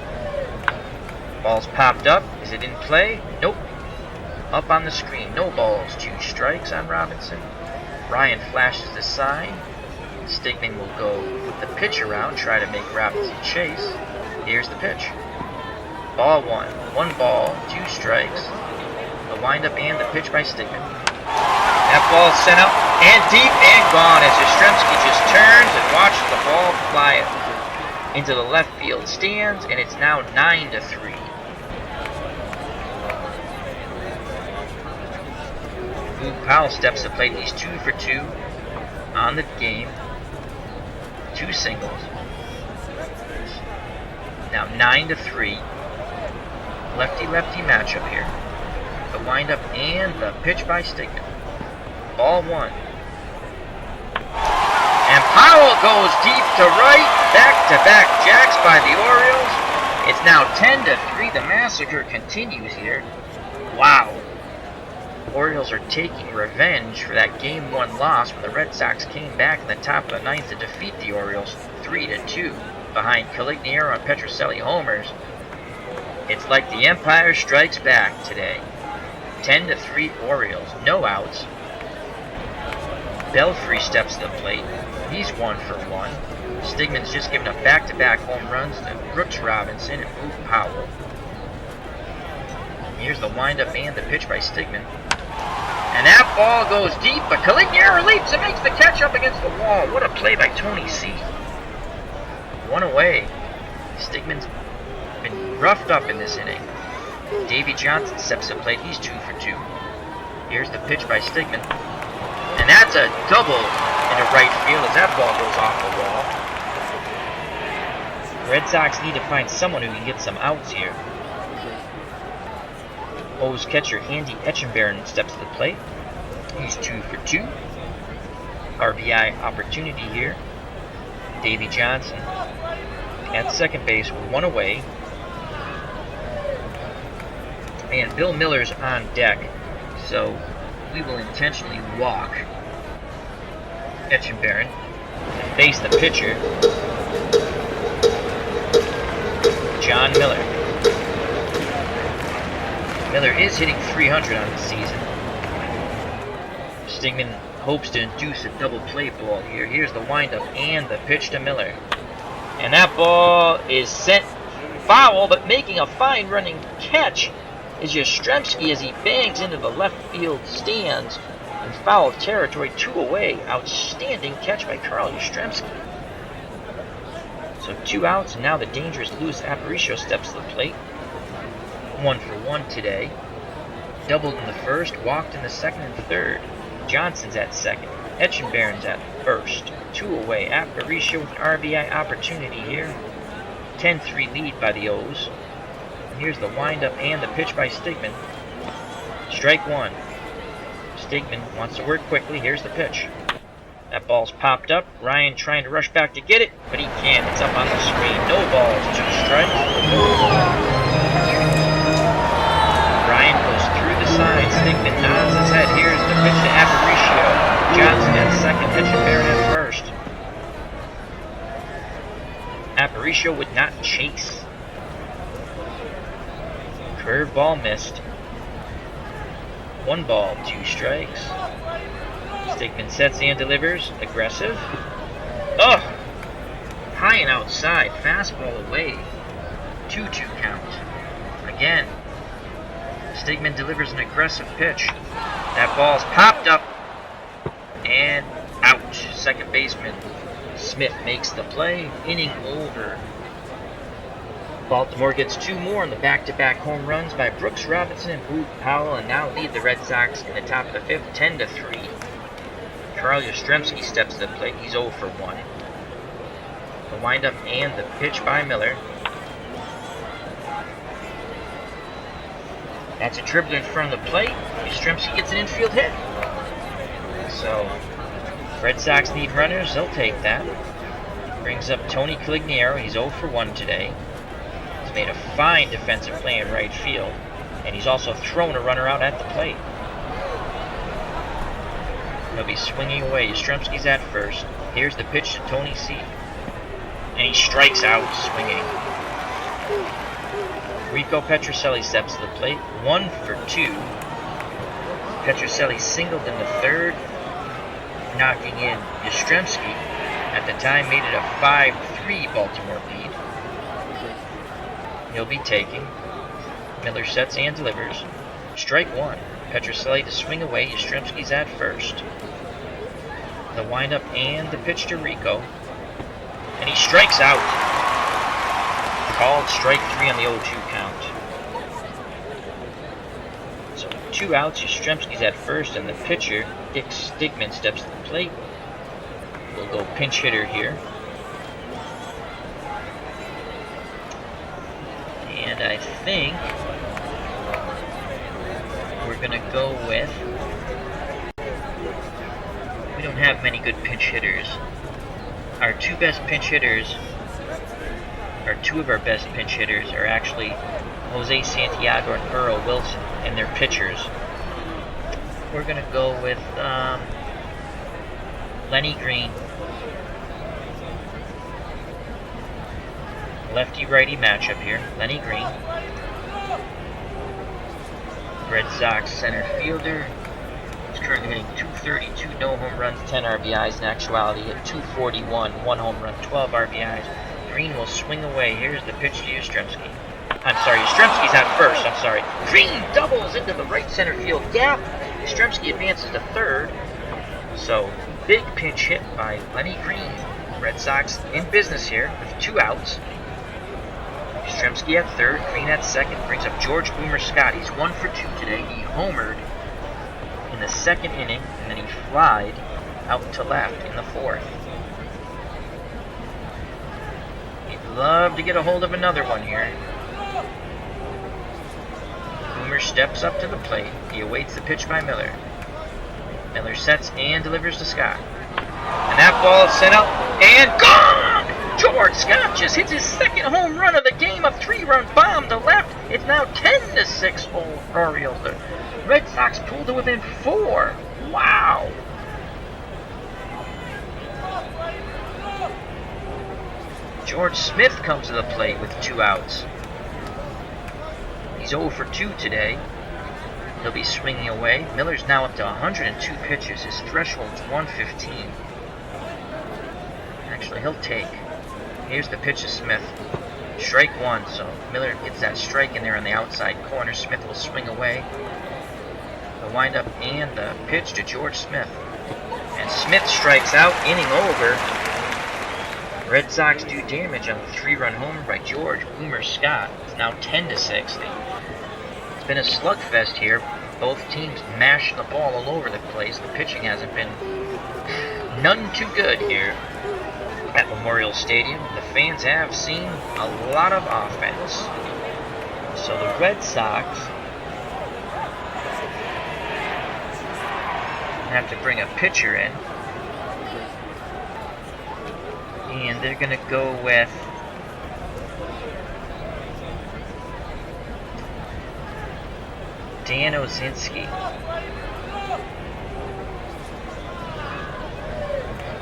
Ball's popped up. Is it in play? Nope. Up on the screen. No balls. 2 strikes on Robinson. Ryan flashes the sign. Stigman will go with the pitch around, try to make Robinson chase. Here's the pitch. Ball one. 1 ball, 2 strikes. The windup and the pitch by Stigman. That ball sent out and deep and gone as Yastrzemski just turns and watches the ball fly into the left field stands, and it's now 9-3. Powell steps to the plate. He's 2 for 2 on the game. 2 singles. Now 9-3. Lefty-lefty matchup here. The windup and the pitch by Stigman. Ball 1. And Powell goes deep to right. Back-to-back jacks by the Orioles. It's now 10-3. The massacre continues here. Wow. Orioles are taking revenge for that Game 1 loss when the Red Sox came back in the top of the 9th to defeat the Orioles 3-2 behind Calignero and Petrocelli homers. It's like the Empire Strikes Back today. 10-3 Orioles, no outs. Belfry steps to the plate. He's 1 for 1. Stigman's just given up back-to-back home runs to Brooks Robinson and Boog Powell. Here's the windup and the pitch by Stigman. And that ball goes deep, but Calignero leaps and makes the catch up against the wall. What a play by Tony C. 1 away. Stigman's been roughed up in this inning. Davy Johnson steps to the plate. He's 2 for 2. Here's the pitch by Stigman. And that's a double into right field as that ball goes off the wall. Red Sox need to find someone who can get some outs here. O's catcher Andy Etchenbarren steps to the plate. He's 2 for 2. RBI opportunity here. Davy Johnson at second base, 1 away. And Bill Miller's on deck, so we will intentionally walk Etchenbarren and face the pitcher, John Miller. Miller is hitting .300 on the season. Stigman hopes to induce a double play ball here. Here's the windup and the pitch to Miller. And that ball is sent foul, but making a fine running catch is Yastrzemski as he bangs into the left field stands in foul territory, 2 away. Outstanding catch by Carl Yastrzemski. So 2 outs, and now the dangerous Luis Aparicio steps to the plate. 1 for 1 today. Doubled in the first, walked in the second and third. Johnson's at second. Etchenbarren's at first. 2 away. Aparicio with an RBI opportunity here. 10-3 lead by the O's. And here's the windup and the pitch by Stigman. Strike 1. Stigman wants to work quickly. Here's the pitch. That ball's popped up. Ryan trying to rush back to get it, but he can't. It's up on the screen. No balls, 2 strikes. Ryan goes through the side. Stigman nods his head. Here's the pitch to Aparicio. Johnson at second, Etchenbarren at first. Aparicio would not chase. Curveball missed. 1 ball, 2 strikes. Stigman sets and delivers. Aggressive. Ugh! High and outside. Fastball away. 2-2 count. Again. Stigman delivers an aggressive pitch. That ball's popped up. And out. Second baseman Smith makes the play. Inning over. Baltimore gets 2 more in the back-to-back home runs by Brooks Robinson and Boog Powell, and now lead the Red Sox in the top of the 5th, 10-3. Carl Yastrzemski steps to the plate. He's 0 for 1. The windup and the pitch by Miller. That's a dribbler in front of the plate. Yastrzemski gets an infield hit. So, Red Sox need runners. They'll take that. Brings up Tony Calignero. He's 0 for 1 today. He's made a fine defensive play in right field. And he's also thrown a runner out at the plate. He'll be swinging away. Yastrzemski's at first. Here's the pitch to Tony C. And he strikes out swinging. Rico Petrocelli steps to the plate. 1 for 2. Petrocelli singled in the third, knocking in Yastrzemski. At the time, made it a 5-3 Baltimore lead. He'll be taking. Miller sets and delivers. Strike one. Petroselli to swing away. Yastrzemski's at first. The windup and the pitch to Rico. And he strikes out. Called strike three on the 0-2 count. So 2 outs. Yastrzemski's at first, and the pitcher, Dick Stigman, steps to the plate. We'll go pinch hitter here. And I think we're going to go with... We don't have many good pinch hitters. Our two best pinch hitters, or two of our best pinch hitters, are actually Jose Santiago and Earl Wilson, and they're pitchers. We're going to go with Lenny Green. Lefty-righty matchup here. Lenny Green. Red Sox center fielder. He's currently hitting .232, no home runs, 10 RBIs. In actuality, hit .241, 1 home run, 12 RBIs. Green will swing away. Here's the pitch to Yastrzemski. I'm sorry, Yastrzemski's at first. I'm sorry. Green doubles into the right center field gap. Yastrzemski advances to third. So, big pinch hit by Lenny Green. Red Sox in business here with 2 outs. Yastrzemski at third, Green at second, brings up George Boomer Scott. He's 1 for 2 today. He homered in the second inning, and then he flied out to left in the fourth. He'd love to get a hold of another one here. Boomer steps up to the plate. He awaits the pitch by Miller. Miller sets and delivers to Scott. And that ball is sent out and gone! George Scott just hits his second home run of the game, a 3-run bomb to left. It's now 10-6 Orioles. The Red Sox pulled to within 4. Wow! George Smith comes to the plate with 2 outs. He's 0 for 2 today. He'll be swinging away. Miller's now up to 102 pitches. His threshold's 115. Actually, he'll take. Here's the pitch to Smith. Strike one, so Miller gets that strike in there on the outside corner. Smith will swing away. The windup and the pitch to George Smith. And Smith strikes out, inning over. Red Sox do damage on the 3-run homer by George Boomer Scott. It's now 10-6. It's been a slugfest here. Both teams mashing the ball all over the place. The pitching hasn't been none too good here at Memorial Stadium. The fans have seen a lot of offense. So the Red Sox have to bring a pitcher in. And they're going to go with Dan Osinski.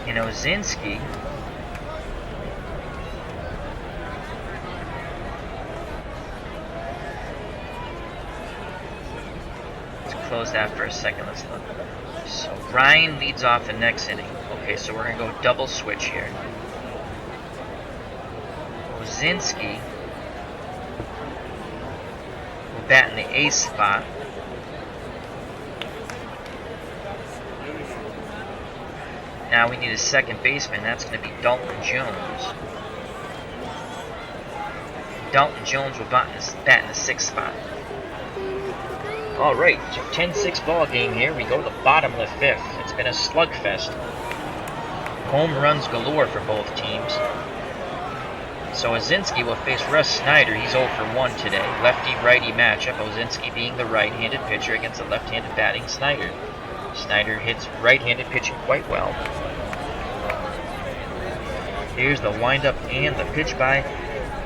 And Osinski close that for a second. Let's look. So Ryan leads off the next inning. Okay, so we're going to go double switch here. Osinski will bat in the ace spot. Now we need a second baseman. That's going to be Dalton Jones. Dalton Jones will bat in the sixth spot. Alright, so 10-6 ball game here. We go to the bottom of the fifth. It's been a slugfest. Home runs galore for both teams. So Osinski will face Russ Snyder. He's 0 for 1 today. Lefty-righty matchup. Osinski being the right-handed pitcher against a left-handed batting Snyder. Snyder hits right-handed pitching quite well. Here's the windup and the pitch by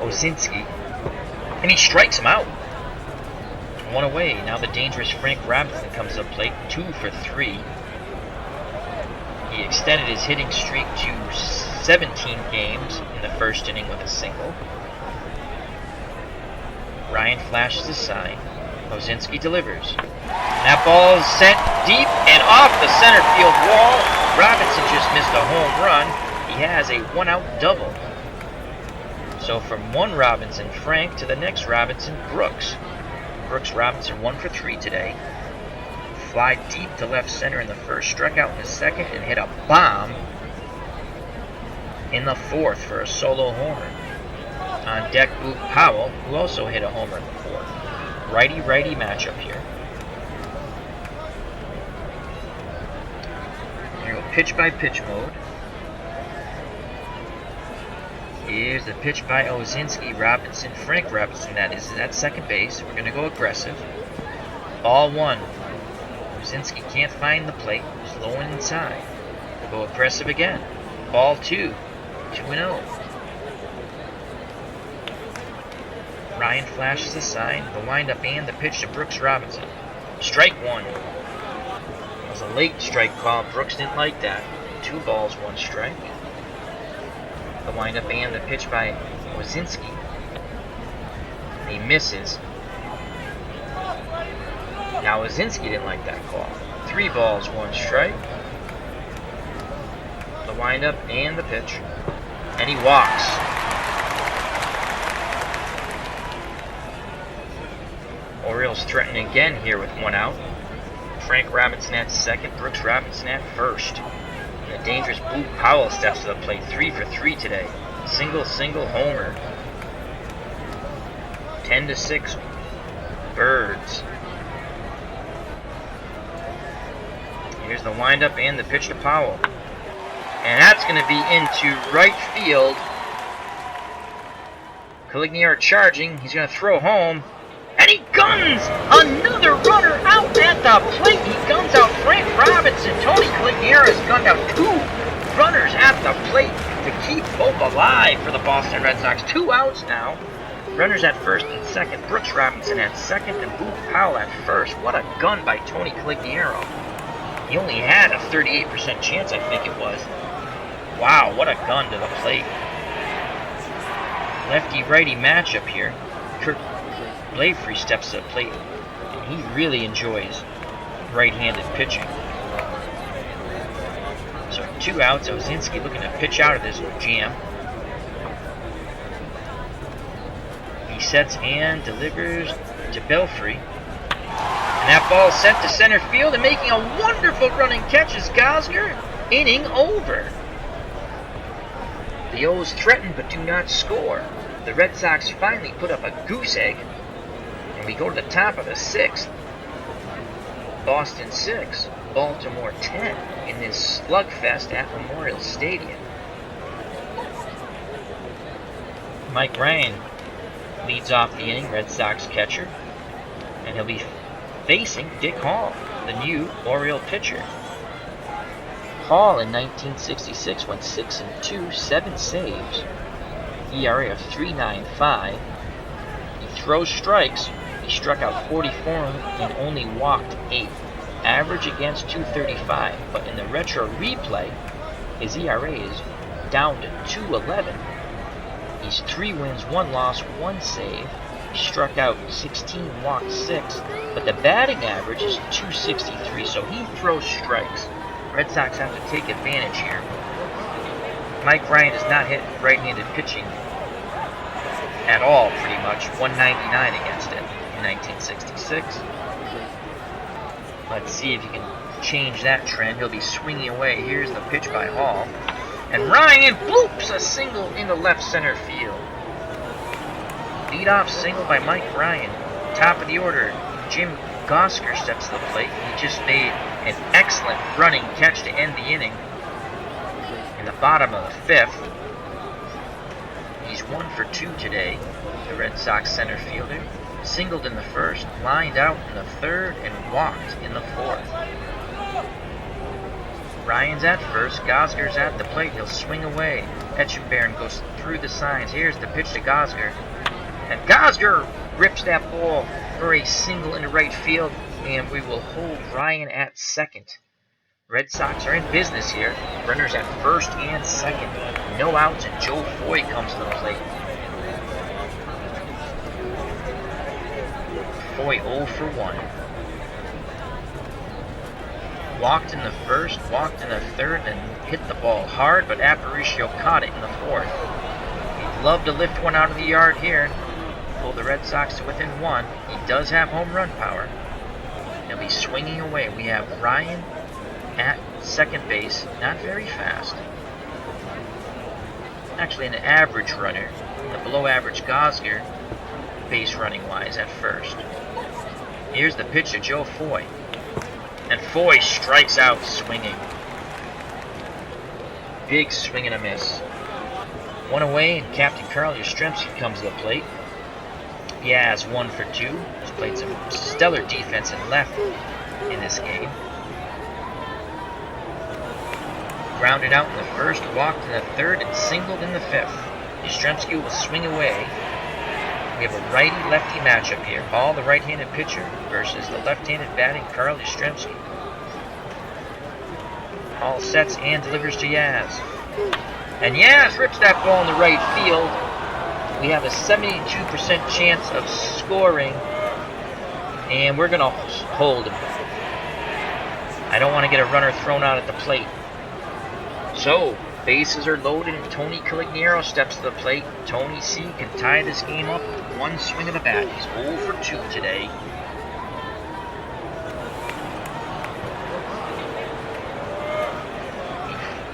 Osinski. And he strikes him out. 1 away. Now the dangerous Frank Robinson comes to the plate. 2 for 3. He extended his hitting streak to 17 games in the first inning with a single. Ryan flashes a sign. Osinski delivers. And that ball is sent deep and off the center field wall. Robinson just missed a home run. He has a 1-out double. So from one Robinson, Frank, to the next Robinson, Brooks. Brooks Robinson 1 for 3 today. Fly deep to left center in the first, struck out in the second, and hit a bomb in the fourth for a solo homer. On deck, Boog Powell, who also hit a homer in the fourth. Righty-righty matchup here. Here we go, pitch-by-pitch mode. Here's the pitch by Ozinski, Robinson, Frank Robinson, that is at second base. We're going to go aggressive. Ball 1. Ozinski can't find the plate. Slow and inside. We'll go aggressive again. Ball 2. 2-0. Ryan flashes a sign. The windup and the pitch to Brooks Robinson. Strike 1. It was a late strike call. Brooks didn't like that. 2 balls, 1 strike. The windup and the pitch by Ozinski. He misses. Now Ozinski didn't like that call. 3 balls, 1 strike. The windup and the pitch. And he walks. Orioles threaten again here with 1 out. Frank Robinson at second, Brooks Robinson at first. And the dangerous Boog Powell steps to the plate, 3 for 3 today. Single homer. 10-6 Birds. Here's the windup and the pitch to Powell. And that's going to be into right field. Caligiero charging. He's going to throw home. And he guns another runner out at the plate. He guns out Frank Robinson. Tony Caligiero has gunned out 2 runners at the plate to keep hope alive for the Boston Red Sox. 2 outs now. Runners at first and second. Brooks Robinson at second and Boog Powell at first. What a gun by Tony Caligiero. He only had a 38% chance, I think it was. Wow, what a gun to the plate. Lefty-righty matchup here. Kirk Blafrey steps to the plate, and he really enjoys right-handed pitching. So 2 outs, Ozinski looking to pitch out of this jam. He sets and delivers to Belfry. And that ball sent to center field, and making a wonderful running catch is Gosger. Inning over. The O's threaten but do not score. The Red Sox finally put up a goose egg. And we go to the top of the 6th. Boston 6, Baltimore 10 in this slugfest at Memorial Stadium. Mike Ryan leads off the inning, Red Sox catcher. And he'll be facing Dick Hall, the new Oriole pitcher. Hall in 1966 went 6-2, 7 saves, ERA of 3.95. He throws strikes. He struck out 44 and only walked 8. Average against 2.35, but in the retro replay, his ERA is down to 2.11. He's 3 wins, 1 loss, 1 save. He struck out 16, walked 6, but the batting average is 2.63, so he throws strikes. Red Sox have to take advantage here. Mike Ryan has not hit right-handed pitching at all, pretty much. 199 against it in 1966. Let's see if he can change that trend. He'll be swinging away. Here's the pitch by Hall. And Ryan bloops a single into left center field. Leadoff single by Mike Ryan. Top of the order, Jim Gosger steps to the plate. He just made an excellent running catch to end the inning. In the bottom of the 5th, he's 1 for 2 today. The Red Sox center fielder singled in the first, lined out in the 3rd, and walked in the 4th. Ryan's at first, Gosger's at the plate. He'll swing away. Etchenbaron goes through the signs. Here's the pitch to Gosger. And Gosger rips that ball for a single into right field, and we will hold Ryan at second. Red Sox are in business here. Runners at first and second. No outs, and Joe Foy comes to the plate. Foy 0 for 1. Walked in the first, walked in the 3rd, and hit the ball hard, but Aparicio caught it in the 4th. He'd love to lift one out of the yard here. pull the Red Sox to within 1. He does have home run power. He'll be swinging away. We have Ryan at second base, not very fast. Actually an average runner. The below average Gosger, base running wise at first. Here's the pitch to Joe Foy. And Foy strikes out swinging. Big swing and a miss. One away, and Captain Carl Yastrzemski comes to the plate. He has 1 for 2. He's played some stellar defense in left in this game. Grounded out in the first, walked in the third, and singled in the fifth. Yastrzemski will swing away. We have a righty-lefty matchup here. Hall, the right-handed pitcher, versus the left-handed batting Carl Yastrzemski. Hall sets and delivers to Yaz. And Yaz rips that ball in the right field. We have a 72% chance of scoring. And we're going to hold him. I don't want to get a runner thrown out at the plate. So, bases are loaded and Tony Calignero steps to the plate. Tony C can tie this game up with one swing of the bat. He's 0 for 2 today.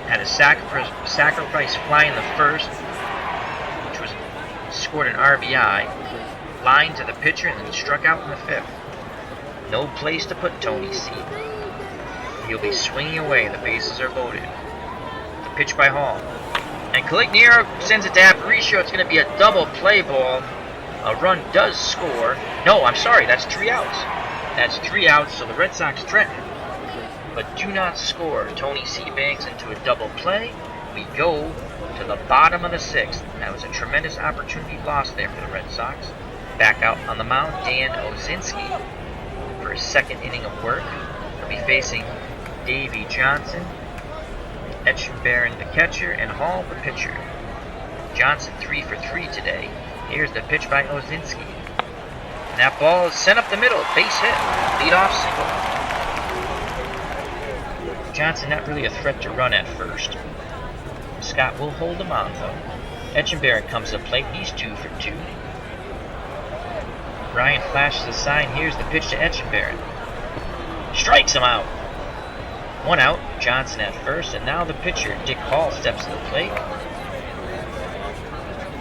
Had a sacrifice fly in the first, which was scored an RBI. Line to the pitcher and then struck out in the fifth. No place to put Tony C. He'll be swinging away. The bases are loaded. Pitch by Hall. And Calignero sends it to Aparicio. It's going to be a double play ball. A run does score. No, I'm sorry. That's 3 outs. That's 3 outs, so the Red Sox threaten, but do not score. Tony C bangs into a double play. We go to the bottom of the 6th. That was a tremendous opportunity lost there for the Red Sox. Back out on the mound, Dan Ozinski for his second inning of work. He'll be facing Davey Johnson, Etchenberry the catcher, and Hall the pitcher. Johnson 3 for 3 today. Here's the pitch by Ozinski. And that ball is sent up the middle. Base hit. Leadoff single. Johnson not really a threat to run at first. Scott will hold him on though. Etchenberry comes to the plate. He's 2 for 2. Ryan flashes a sign. Here's the pitch to Etchenberry. Strikes him out. 1 out, Johnson at first, and now the pitcher, Dick Hall, steps to the plate.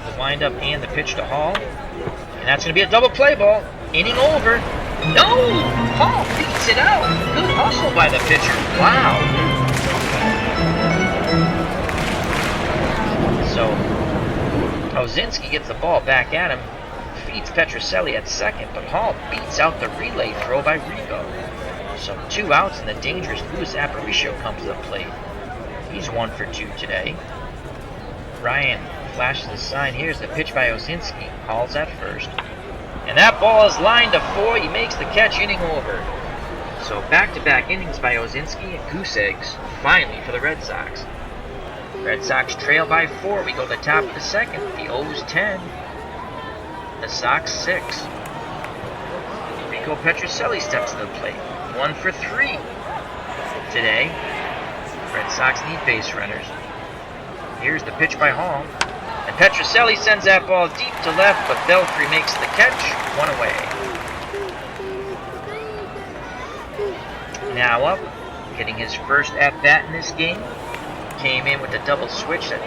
The windup and the pitch to Hall. And that's going to be a double play ball. Inning over. No! Hall beats it out. Good hustle by the pitcher. Wow. So, Ozinski gets the ball back at him. Feeds Petrocelli at second, but Hall beats out the relay throw by Rigo. So 2 outs, and the dangerous Luis Aparicio comes to the plate. He's 1 for 2 today. Ryan flashes the sign. Here's the pitch by Ozinski. Hall's at first. And that ball is lined to Foy. He makes the catch, inning over. So back-to-back innings by Ozinski and goose eggs, finally, for the Red Sox. Red Sox trail by 4. We go to the top of the 2nd. The O's 10. The Sox 6. Rico Petrocelli steps to the plate. 1 for 3 today. Red Sox need base runners. Here's the pitch by Hall. And Petrocelli sends that ball deep to left, but Belfry makes the catch. 1 away. Now up, getting his first at-bat in this game. Came in with the double switch that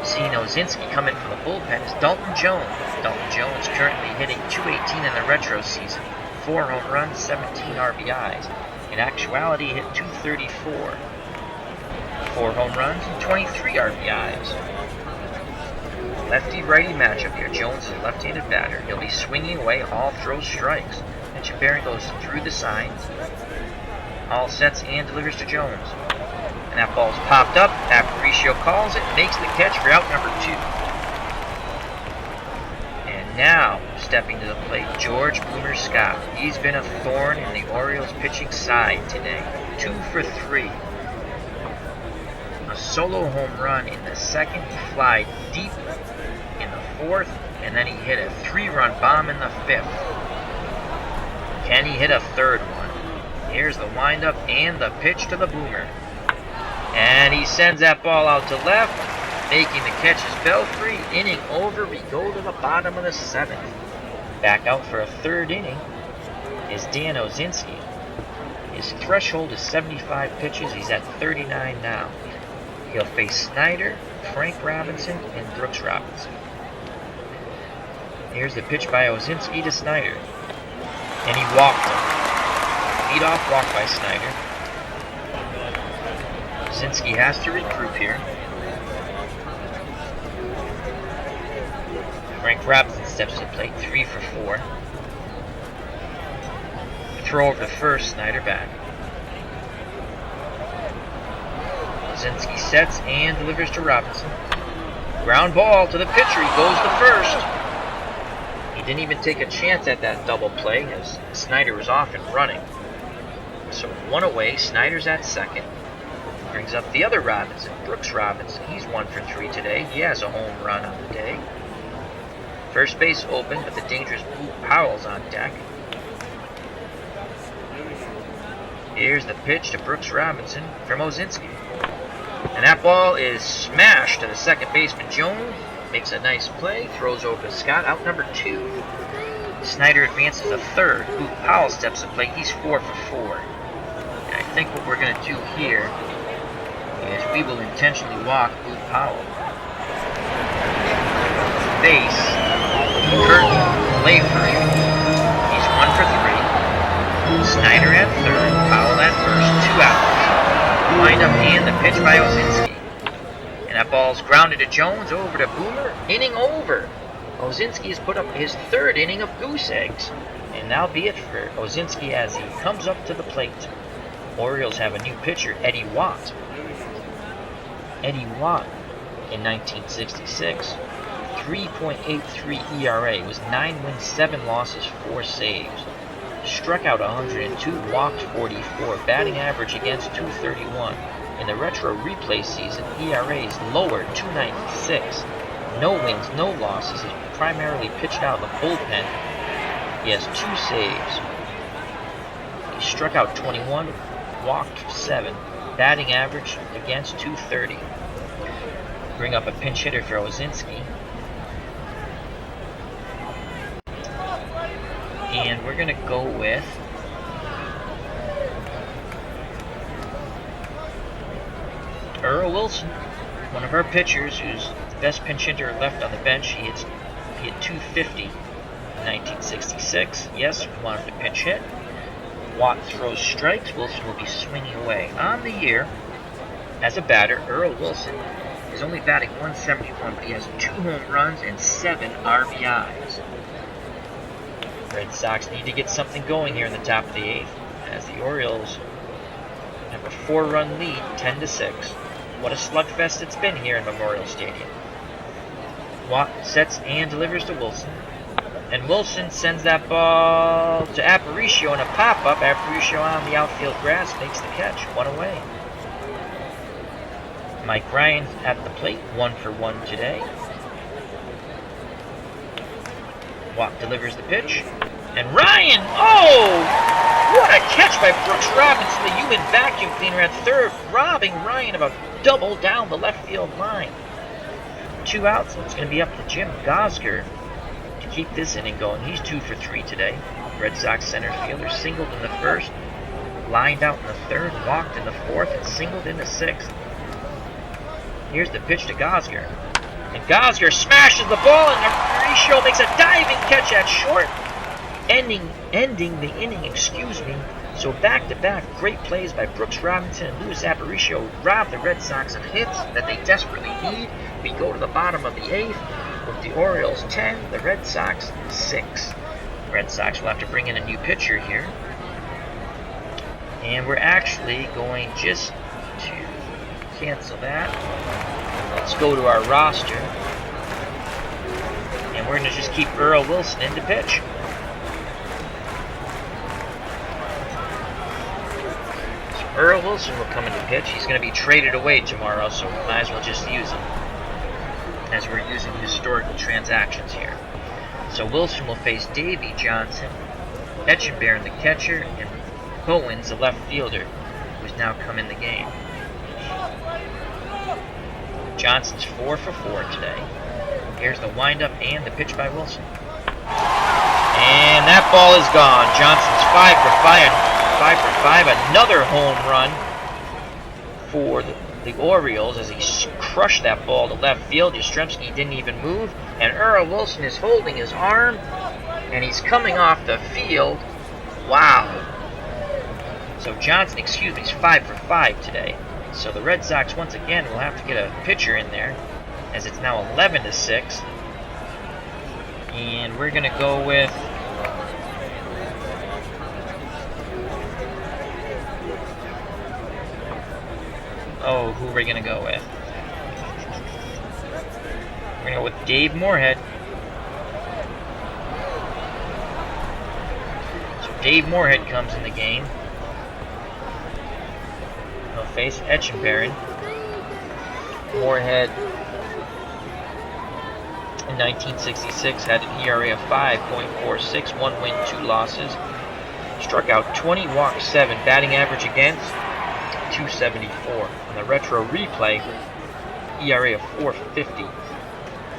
seen Ozinski come in from the bullpen is Dalton Jones. Dalton Jones currently hitting .218 in the retro season. 4 home runs, 17 RBIs. In actuality, hit .234. 4 home runs and 23 RBIs. Lefty-righty matchup here. Jones is a left-handed batter. He'll be swinging away. Hall throws strikes. Etchenberry goes through the signs. Hall sets and delivers to Jones. And that ball's popped up. Aparicio calls it, makes the catch for out number 2. And now, stepping to the plate, George Boomer Scott. He's been a thorn in the Orioles pitching side today. 2 for 3. A solo home run in the 2nd. He flied deep in the 4th, and then he hit a 3-run bomb in the 5th. Can he hit a 3rd one? Here's the windup and the pitch to the Boomer. And he sends that ball out to left. Making the catch is Belfry. Inning over. We go to the bottom of the 7th. Back out for a third inning is Dan Osinski. His threshold is 75 pitches. He's at 39 now. He'll face Snyder, Frank Robinson, and Brooks Robinson. Here's the pitch by Osinski to Snyder. And he walked him. Leadoff walk by Snyder. Osinski has to regroup here. Frank Robinson steps to the plate, 3 for 4. Throw over to first, Snyder back. Osinski sets and delivers to Robinson. Ground ball to the pitcher, he goes to first. He didn't even take a chance at that double play as Snyder was off and running. So 1 away, Snyder's at second. Brings up the other Robinson, Brooks Robinson. He's 1 for 3 today. He has a home run on the day. First base open, but the dangerous Boot Powell's on deck. Here's the pitch to Brooks Robinson from Osinski. And that ball is smashed to the second baseman. Jones makes a nice play, throws over to Scott, out number 2. Snyder advances a third. Boot Powell steps to play. He's 4 for 4. And I think what we're going to do here is we will intentionally walk Boot Powell. Base, Kurt Layford. He's 1 for 3. Snyder at third, Powell at first, 2 outs. Wind up and the pitch by Osinski. And that ball's grounded to Jones, over to Boomer. Inning over. Osinski has put up his 3rd inning of goose eggs. And that'll be it for Osinski as he comes up to the plate. Orioles have a new pitcher, Eddie Watt. Eddie Watt in 1966. 3.83 ERA, was 9 wins, 7 losses, 4 saves. Struck out 102, walked 44, batting average against 231. In the retro replay season, ERA is lower, 296. No wins, no losses. He's primarily pitched out of the bullpen. He has 2 saves. He struck out 21, walked 7. Batting average against 230. Bring up a pinch hitter for Osinski. And we're going to go with Earl Wilson, one of our pitchers who's the best pinch hitter left on the bench. He hit 250 in 1966. Yes, we wanted to pinch hit. Watt throws strikes. Wilson will be swinging away. On the year, as a batter, Earl Wilson is only batting 171, but he has 2 home runs and 7 RBIs. Red Sox need to get something going here in the top of the 8th, as the Orioles have a 4-run lead, 10-6. What a slugfest it's been here in Memorial Stadium. Watt sets and delivers to Wilson. And Wilson sends that ball to Aparicio in a pop-up. Aparicio on the outfield grass makes the catch, 1 away. Mike Ryan at the plate, 1 for 1 today. Watt delivers the pitch. And Ryan, what a catch by Brooks Robinson, the human vacuum cleaner at third, robbing Ryan of a double down the left field line. 2 outs, it's going to be up to Jim Gosger to keep this inning going. He's 2 for 3 today. Red Sox center fielder singled in the first, lined out in the third, walked in the fourth, and singled in the sixth. Here's the pitch to Gosger. And Gosger smashes the ball, and Aparicio makes a diving catch at short, ending the inning, So back-to-back great plays by Brooks Robinson and Luis Aparicio robbed the Red Sox of hits that they desperately need. We go to the bottom of the 8th with the Orioles 10, the Red Sox 6. Red Sox will have to bring in a new pitcher here. And we're actually going just to cancel that. Let's go to our roster. And we're going to just keep Earl Wilson in to pitch. So Earl Wilson will come in to pitch. He's going to be traded away tomorrow, so we might as well just use him, as we're using historical transactions here. So Wilson will face Davey Johnson, Etchenberry the catcher, and Bowens the left fielder, who's now come in the game. Johnson's 4 for 4 today. Here's the windup and the pitch by Wilson. And that ball is gone. Johnson's 5 for 5. Another home run for the Orioles as he crushed that ball to left field. Yastrzemski didn't even move. And Earl Wilson is holding his arm. And he's coming off the field. Wow. So Johnson, is 5 for 5 today. So the Red Sox once again will have to get a pitcher in there, as it's now 11-6. And we're gonna go with who are we gonna go with? We're gonna go with Dave Moorhead. So Dave Moorhead comes in the game. He'll face Etchenberry. Moorhead in 1966 had an ERA of 5.46, 1 win, 2 losses. Struck out 20, walked 7, batting average against 274. On the retro replay, ERA of 4.50,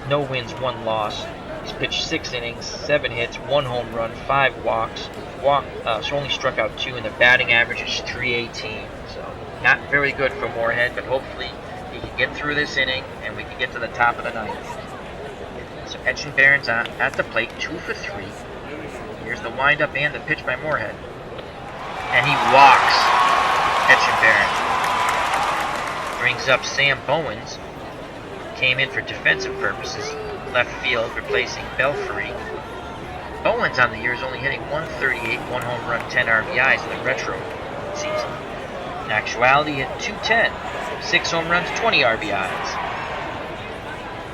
no wins, 1 loss. He's pitched 6 innings, 7 hits, 1 home run, 5 walks. So only struck out 2, and the batting average is 318. So not very good for Moorhead, but hopefully he can get through this inning and we can get to the top of the ninth. So Etchenberry's at the plate, 2 for 3. Here's the windup and the pitch by Moorhead. And he walks Etchenberry. Brings up Sam Bowens. Came in for defensive purposes, left field, replacing Belfry. Bowens on the year is only hitting 138, 1 home run, 10 RBIs in the retro season. In actuality, hit 210, 6 home runs, 20 RBIs.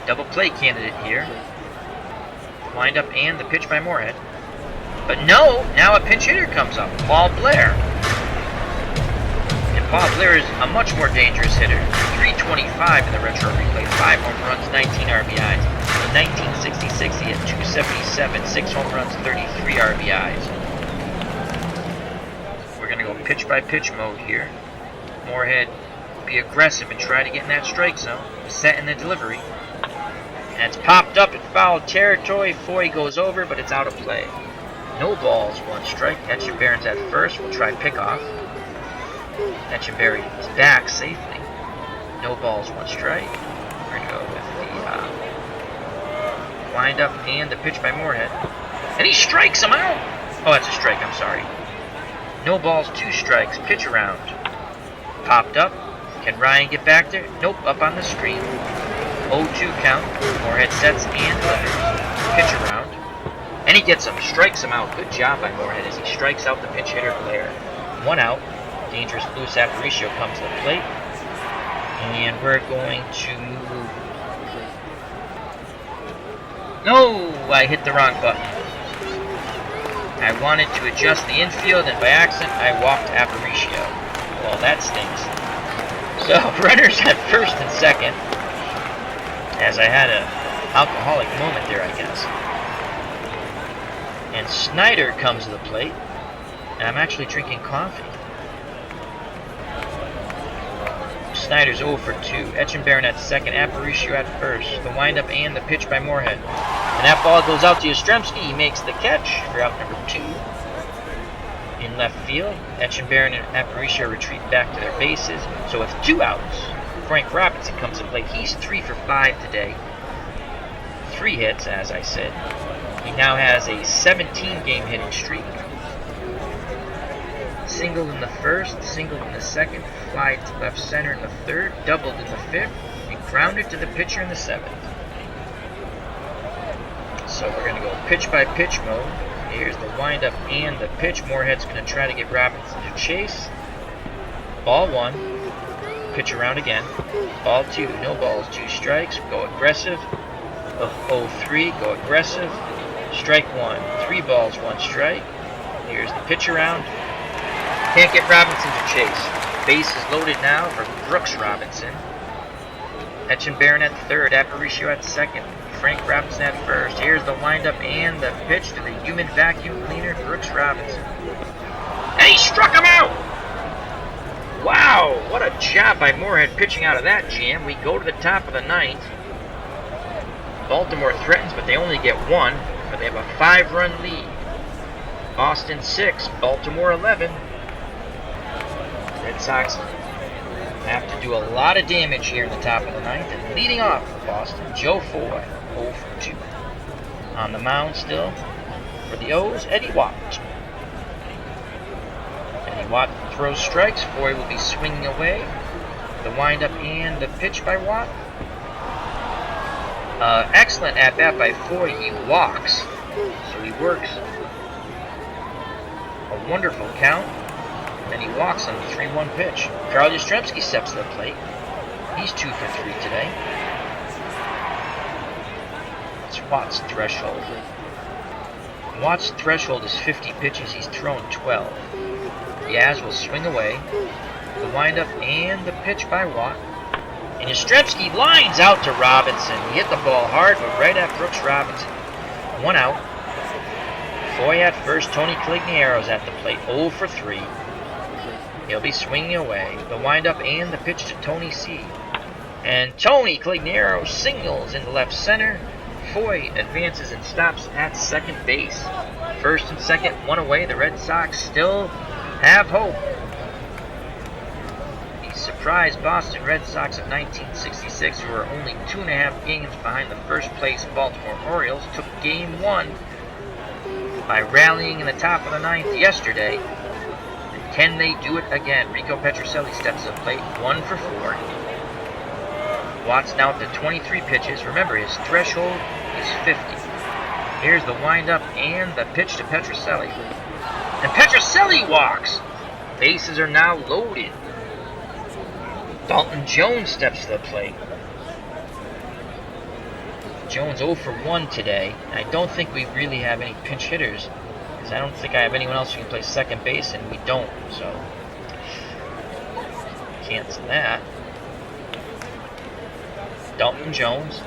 Double play candidate here. Wind up and the pitch by Moorhead. But no, now a pinch hitter comes up, Paul Blair. And Paul Blair is a much more dangerous hitter. 325 in the retro replay, 5 home runs, 19 RBIs. In 1966, he had 277, 6 home runs, 33 RBIs. We're going to go pitch by pitch mode here. Moorhead, be aggressive and try to get in that strike zone. Set in the delivery. And it's popped up in foul territory. Foy goes over, but it's out of play. No balls, 1 strike. Etchenberry's at first. We'll try pickoff. Etchenberry is back safely. No balls, 1 strike. We're going to go with the wind up and the pitch by Moorhead. And he strikes him out! Oh, that's a strike, I'm sorry. No balls, 2 strikes. Pitch around. Popped up. Can Ryan get back there? Nope, up on the screen. 0-2 count. Moorhead sets and delivers. Pitch around. And he gets him. Strikes him out. Good job by Moorhead as he strikes out the pinch hitter Blair. 1 out. Dangerous Luis Aparicio comes to the plate. And we're going to move. No! I hit the wrong button. I wanted to adjust the infield, and by accident, I walked Aparicio. Well, that stinks. So, runners at first and second. As I had an alcoholic moment there, I guess. And Snyder comes to the plate. And I'm actually drinking coffee. Snyder's 0 for 2. Etchenberry at second, Aparicio at first. The windup and the pitch by Moorhead. And that ball goes out to Yastrzemski. He makes the catch for out number 2. In left field, Etchenberry and Aparicio retreat back to their bases. So with 2 outs, Frank Robinson comes to play. He's 3 for 5 today. 3 hits, as I said. He now has a 17-game hitting streak. Singled in the first, singled in the second, fly to left center in the third, doubled in the fifth, and grounded to the pitcher in the 7th. So we're going to go pitch by pitch mode. Here's the windup and the pitch. Moorhead's going to try to get Robinson to chase. Ball 1. Pitch around again. Ball 2. No balls, 2 strikes. Go aggressive. 0-3. Go aggressive. Strike 1. 3 balls, 1 strike. Here's the pitch around. Can't get Robinson to chase. Base is loaded now for Brooks Robinson. Etchenberry at third. Aparicio at second. Frank Robinson at first. Here's the windup and the pitch to the human vacuum cleaner, Brooks Robinson. And he struck him out! Wow, what a job by Moorhead pitching out of that jam. We go to the top of the 9th. Baltimore threatens, but they only get 1. But they have a 5-run lead. Boston 6, Baltimore 11. Red Sox have to do a lot of damage here in the top of the ninth. And leading off for Boston, Joe Foy, 0 for 2. On the mound still for the O's, Eddie Watt. Eddie Watt throws strikes. Foy will be swinging away. The windup and the pitch by Watt. Excellent at-bat by Foy. He walks, so he works a wonderful count. And then he walks on the 3-1 pitch. Carl Yastrzemski steps to the plate. He's 2 for 3 today. It's Watt's threshold. Watt's threshold is 50 pitches. He's thrown 12. Yaz will swing away. The windup and the pitch by Watt. And Yastrzemski lines out to Robinson. He hit the ball hard, but right at Brooks Robinson. 1 out. Foy at first. Tony Cligniero's at the plate. 0 for 3. He'll be swinging away. The windup and the pitch to Tony C. And Tony Clignero singles into left center. Foy advances and stops at second base. First and second, 1 away. The Red Sox still have hope. The surprise Boston Red Sox of 1966, who were only 2.5 games behind the first place Baltimore Orioles, took Game 1 by rallying in the top of the ninth yesterday. And can they do it again? Rico Petrocelli steps to the plate, 1 for 4. Watt's now up to 23 pitches. Remember, his threshold is 50. Here's the windup and the pitch to Petrocelli. And Petrocelli walks. Bases are now loaded. Dalton Jones steps to the plate. Jones 0 for 1 today. I don't think we really have any pinch hitters, because I don't think I have anyone else who can play second base, and we don't, so cancel that. Dalton Jones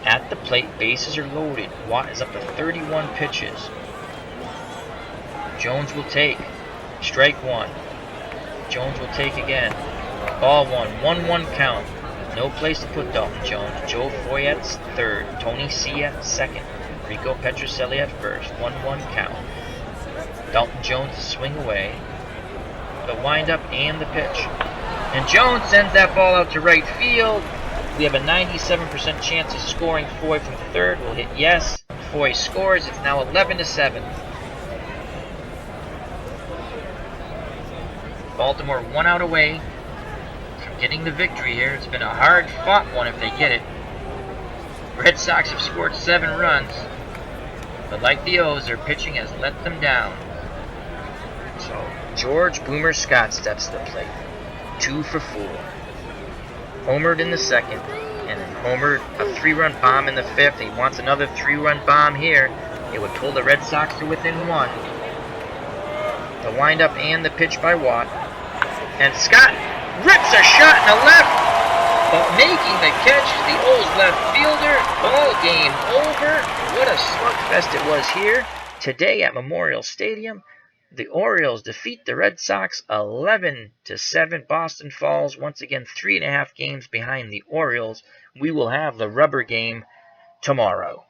at the plate. Bases are loaded. Watt is up to 31 pitches. Jones will take. Strike 1. Jones will take again. Ball 1. 1-1 count. No place to put Dalton Jones. Joe Foy at third. Tony C at second. Rico Petrocelli at first. 1-1 count. Dalton Jones to swing away. The windup and the pitch. And Jones sends that ball out to right field. We have a 97% chance of scoring. Foy from third will hit yes. Foy scores. It's now 11-7. Baltimore 1 out away from getting the victory here. It's been a hard-fought one if they get it. Red Sox have scored 7 runs, but like the O's, their pitching has let them down. So George Boomer Scott steps to the plate, 2 for 4. Homered in the second, and then homered a 3-run bomb in the fifth. He wants another 3-run bomb here. It would pull the Red Sox to within 1. The windup and the pitch by Watt. And Scott rips a shot in the left, but making the catch is the O's left fielder. Ball game over. What a slugfest it was here today at Memorial Stadium. The Orioles defeat the Red Sox 11-7. Boston falls once again 3.5 games behind the Orioles. We will have the rubber game tomorrow.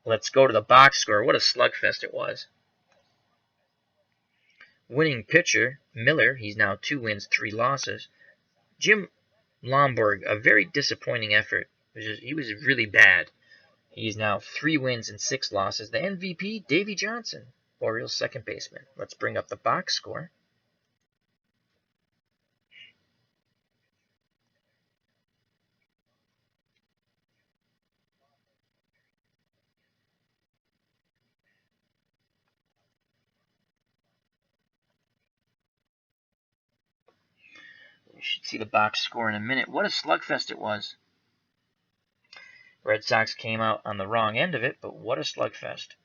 Let's go to the box score. What a slugfest it was. Winning pitcher, Miller, he's now 2 wins, 3 losses. Jim Lomborg, a very disappointing effort. He was really bad. He's now 3 wins and 6 losses. The MVP, Davey Johnson, Orioles second baseman. Let's bring up the box score. We should see the box score in a minute. What a slugfest it was. Red Sox came out on the wrong end of it, but what a slugfest.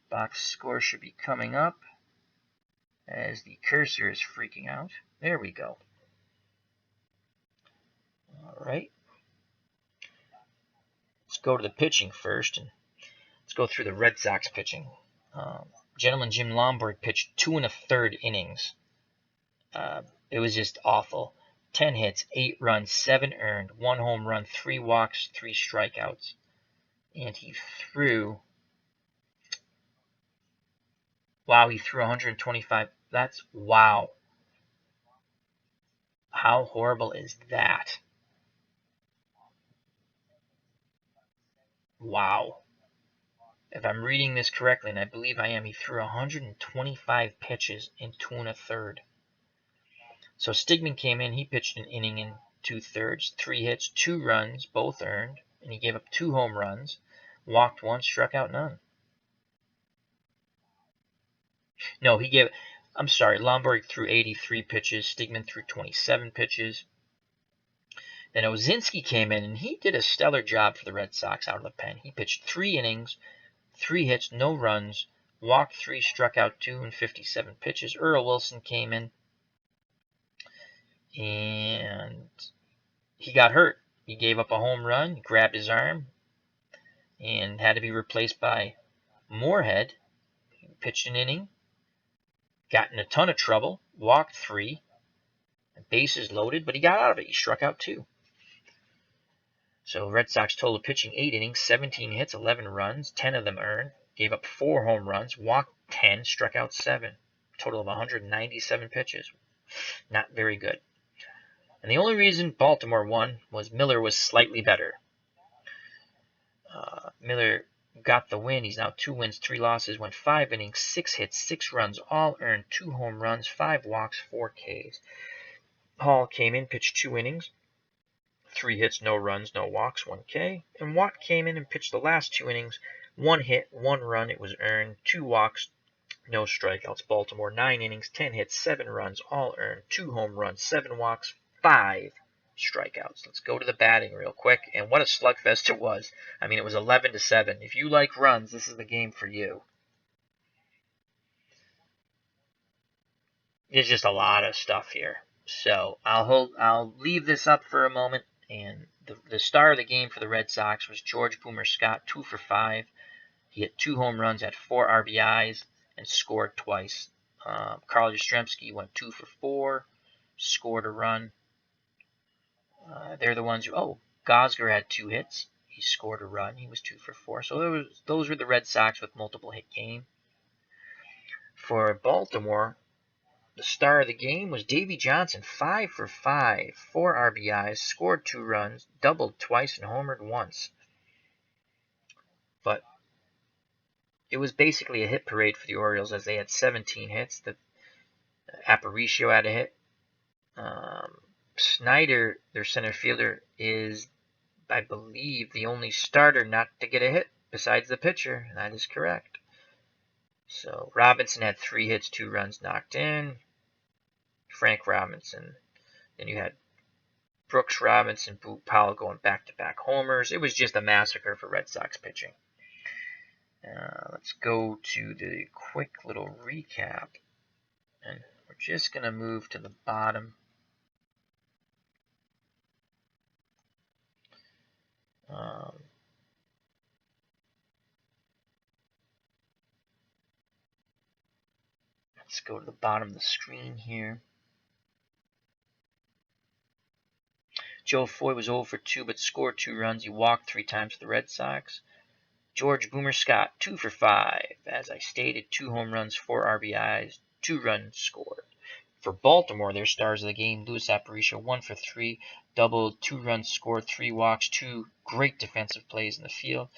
Box score should be coming up as the cursor is freaking out. There we go. All right. Let's go to the pitching first, and let's go through the Red Sox pitching. Gentleman Jim Lomborg pitched 2 1/3 innings. It was just awful. 10 hits, 8 runs, 7 earned, 1 home run, 3 walks, 3 strikeouts. And he threw Wow, he threw 125. That's wow. How horrible is that? Wow. If I'm reading this correctly, and I believe I am, he threw 125 pitches in 2 1/3. So Stigman came in, he pitched an inning and 2/3, 3 hits, 2 runs, both earned, and he gave up 2 home runs, walked one, struck out none. No, I'm sorry, Lomborg threw 83 pitches, Stigman threw 27 pitches. Then Ozinski came in, and he did a stellar job for the Red Sox out of the pen. He pitched 3 innings, 3 hits, no runs, walked 3, struck out 2 in 57 pitches. Earl Wilson came in, and he got hurt. He gave up a home run, grabbed his arm, and had to be replaced by Moorhead. He pitched an inning, got in a ton of trouble, walked 3, bases loaded, but he got out of it. He struck out 2. So Red Sox total pitching 8 innings, 17 hits, 11 runs, 10 of them earned, gave up 4 home runs, walked 10, struck out 7. Total of 197 pitches. Not very good. And the only reason Baltimore won was Miller was slightly better. Miller got the win. He's now 2 wins, 3 losses, went 5 innings, 6 hits, 6 runs, all earned, 2 home runs, 5 walks, 4 Ks. Hall came in, pitched 2 innings, 3 hits, no runs, no walks, 1 K. And Watt came in and pitched the last 2 innings, 1 hit, 1 run, it was earned, 2 walks, no strikeouts. Baltimore 9 innings, 10 hits, 7 runs, all earned, 2 home runs, 7 walks, 5 strikeouts. Let's go to the batting real quick. And what a slugfest it was. I mean, it was 11-7. If you like runs, this is the game for you. There's just a lot of stuff here. So I'll leave this up for a moment. And the star of the game for the Red Sox was George Boomer Scott, 2 for 5. He hit 2 home runs, had 4 RBIs, and scored twice. Carl Yastrzemski went 2 for 4, scored a run. They're the ones who. Gosger had 2 hits. He scored a run. He was 2 for 4. So those were the Red Sox with multiple hit game. For Baltimore, the star of the game was Davey Johnson, 5 for 5, 4 RBIs, scored 2 runs, doubled twice, and homered once. But it was basically a hit parade for the Orioles as they had 17 hits. Aparicio had a hit. Snyder, their center fielder, is, I believe, the only starter not to get a hit besides the pitcher. That is correct. So Robinson had 3 hits, 2 runs knocked in. Frank Robinson. Then you had Brooks Robinson, Boot Powell going back-to-back homers. It was just a massacre for Red Sox pitching. Let's go to the quick little recap. And we're just going to move to the bottom. Let's go to the bottom of the screen here. Joe Foy was 0 for 2 but scored 2 runs. He walked 3 times for the Red Sox. George Boomer Scott, 2 for 5. As I stated, 2 home runs, 4 RBIs, 2 runs scored. For Baltimore, their stars of the game, Luis Aparicio, 1 for 3, doubled, 2 runs scored, 3 walks, 2 great defensive plays in the field.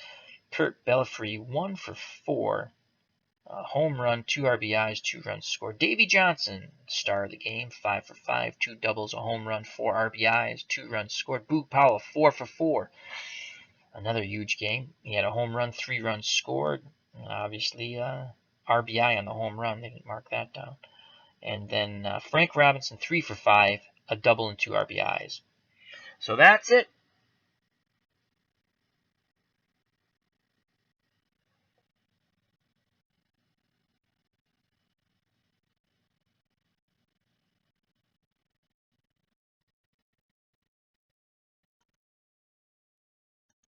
Kurt Belfry, 1 for 4, home run, 2 RBIs, 2 runs scored. Davey Johnson, star of the game, 5 for 5, 2 doubles, a home run, 4 RBIs, 2 runs scored. Boot Powell, 4 for 4. Another huge game. He had a home run, 3 runs scored. Obviously, RBI on the home run. They didn't mark that down. And then Frank Robinson, 3 for 5, a double and 2 RBIs. So that's it.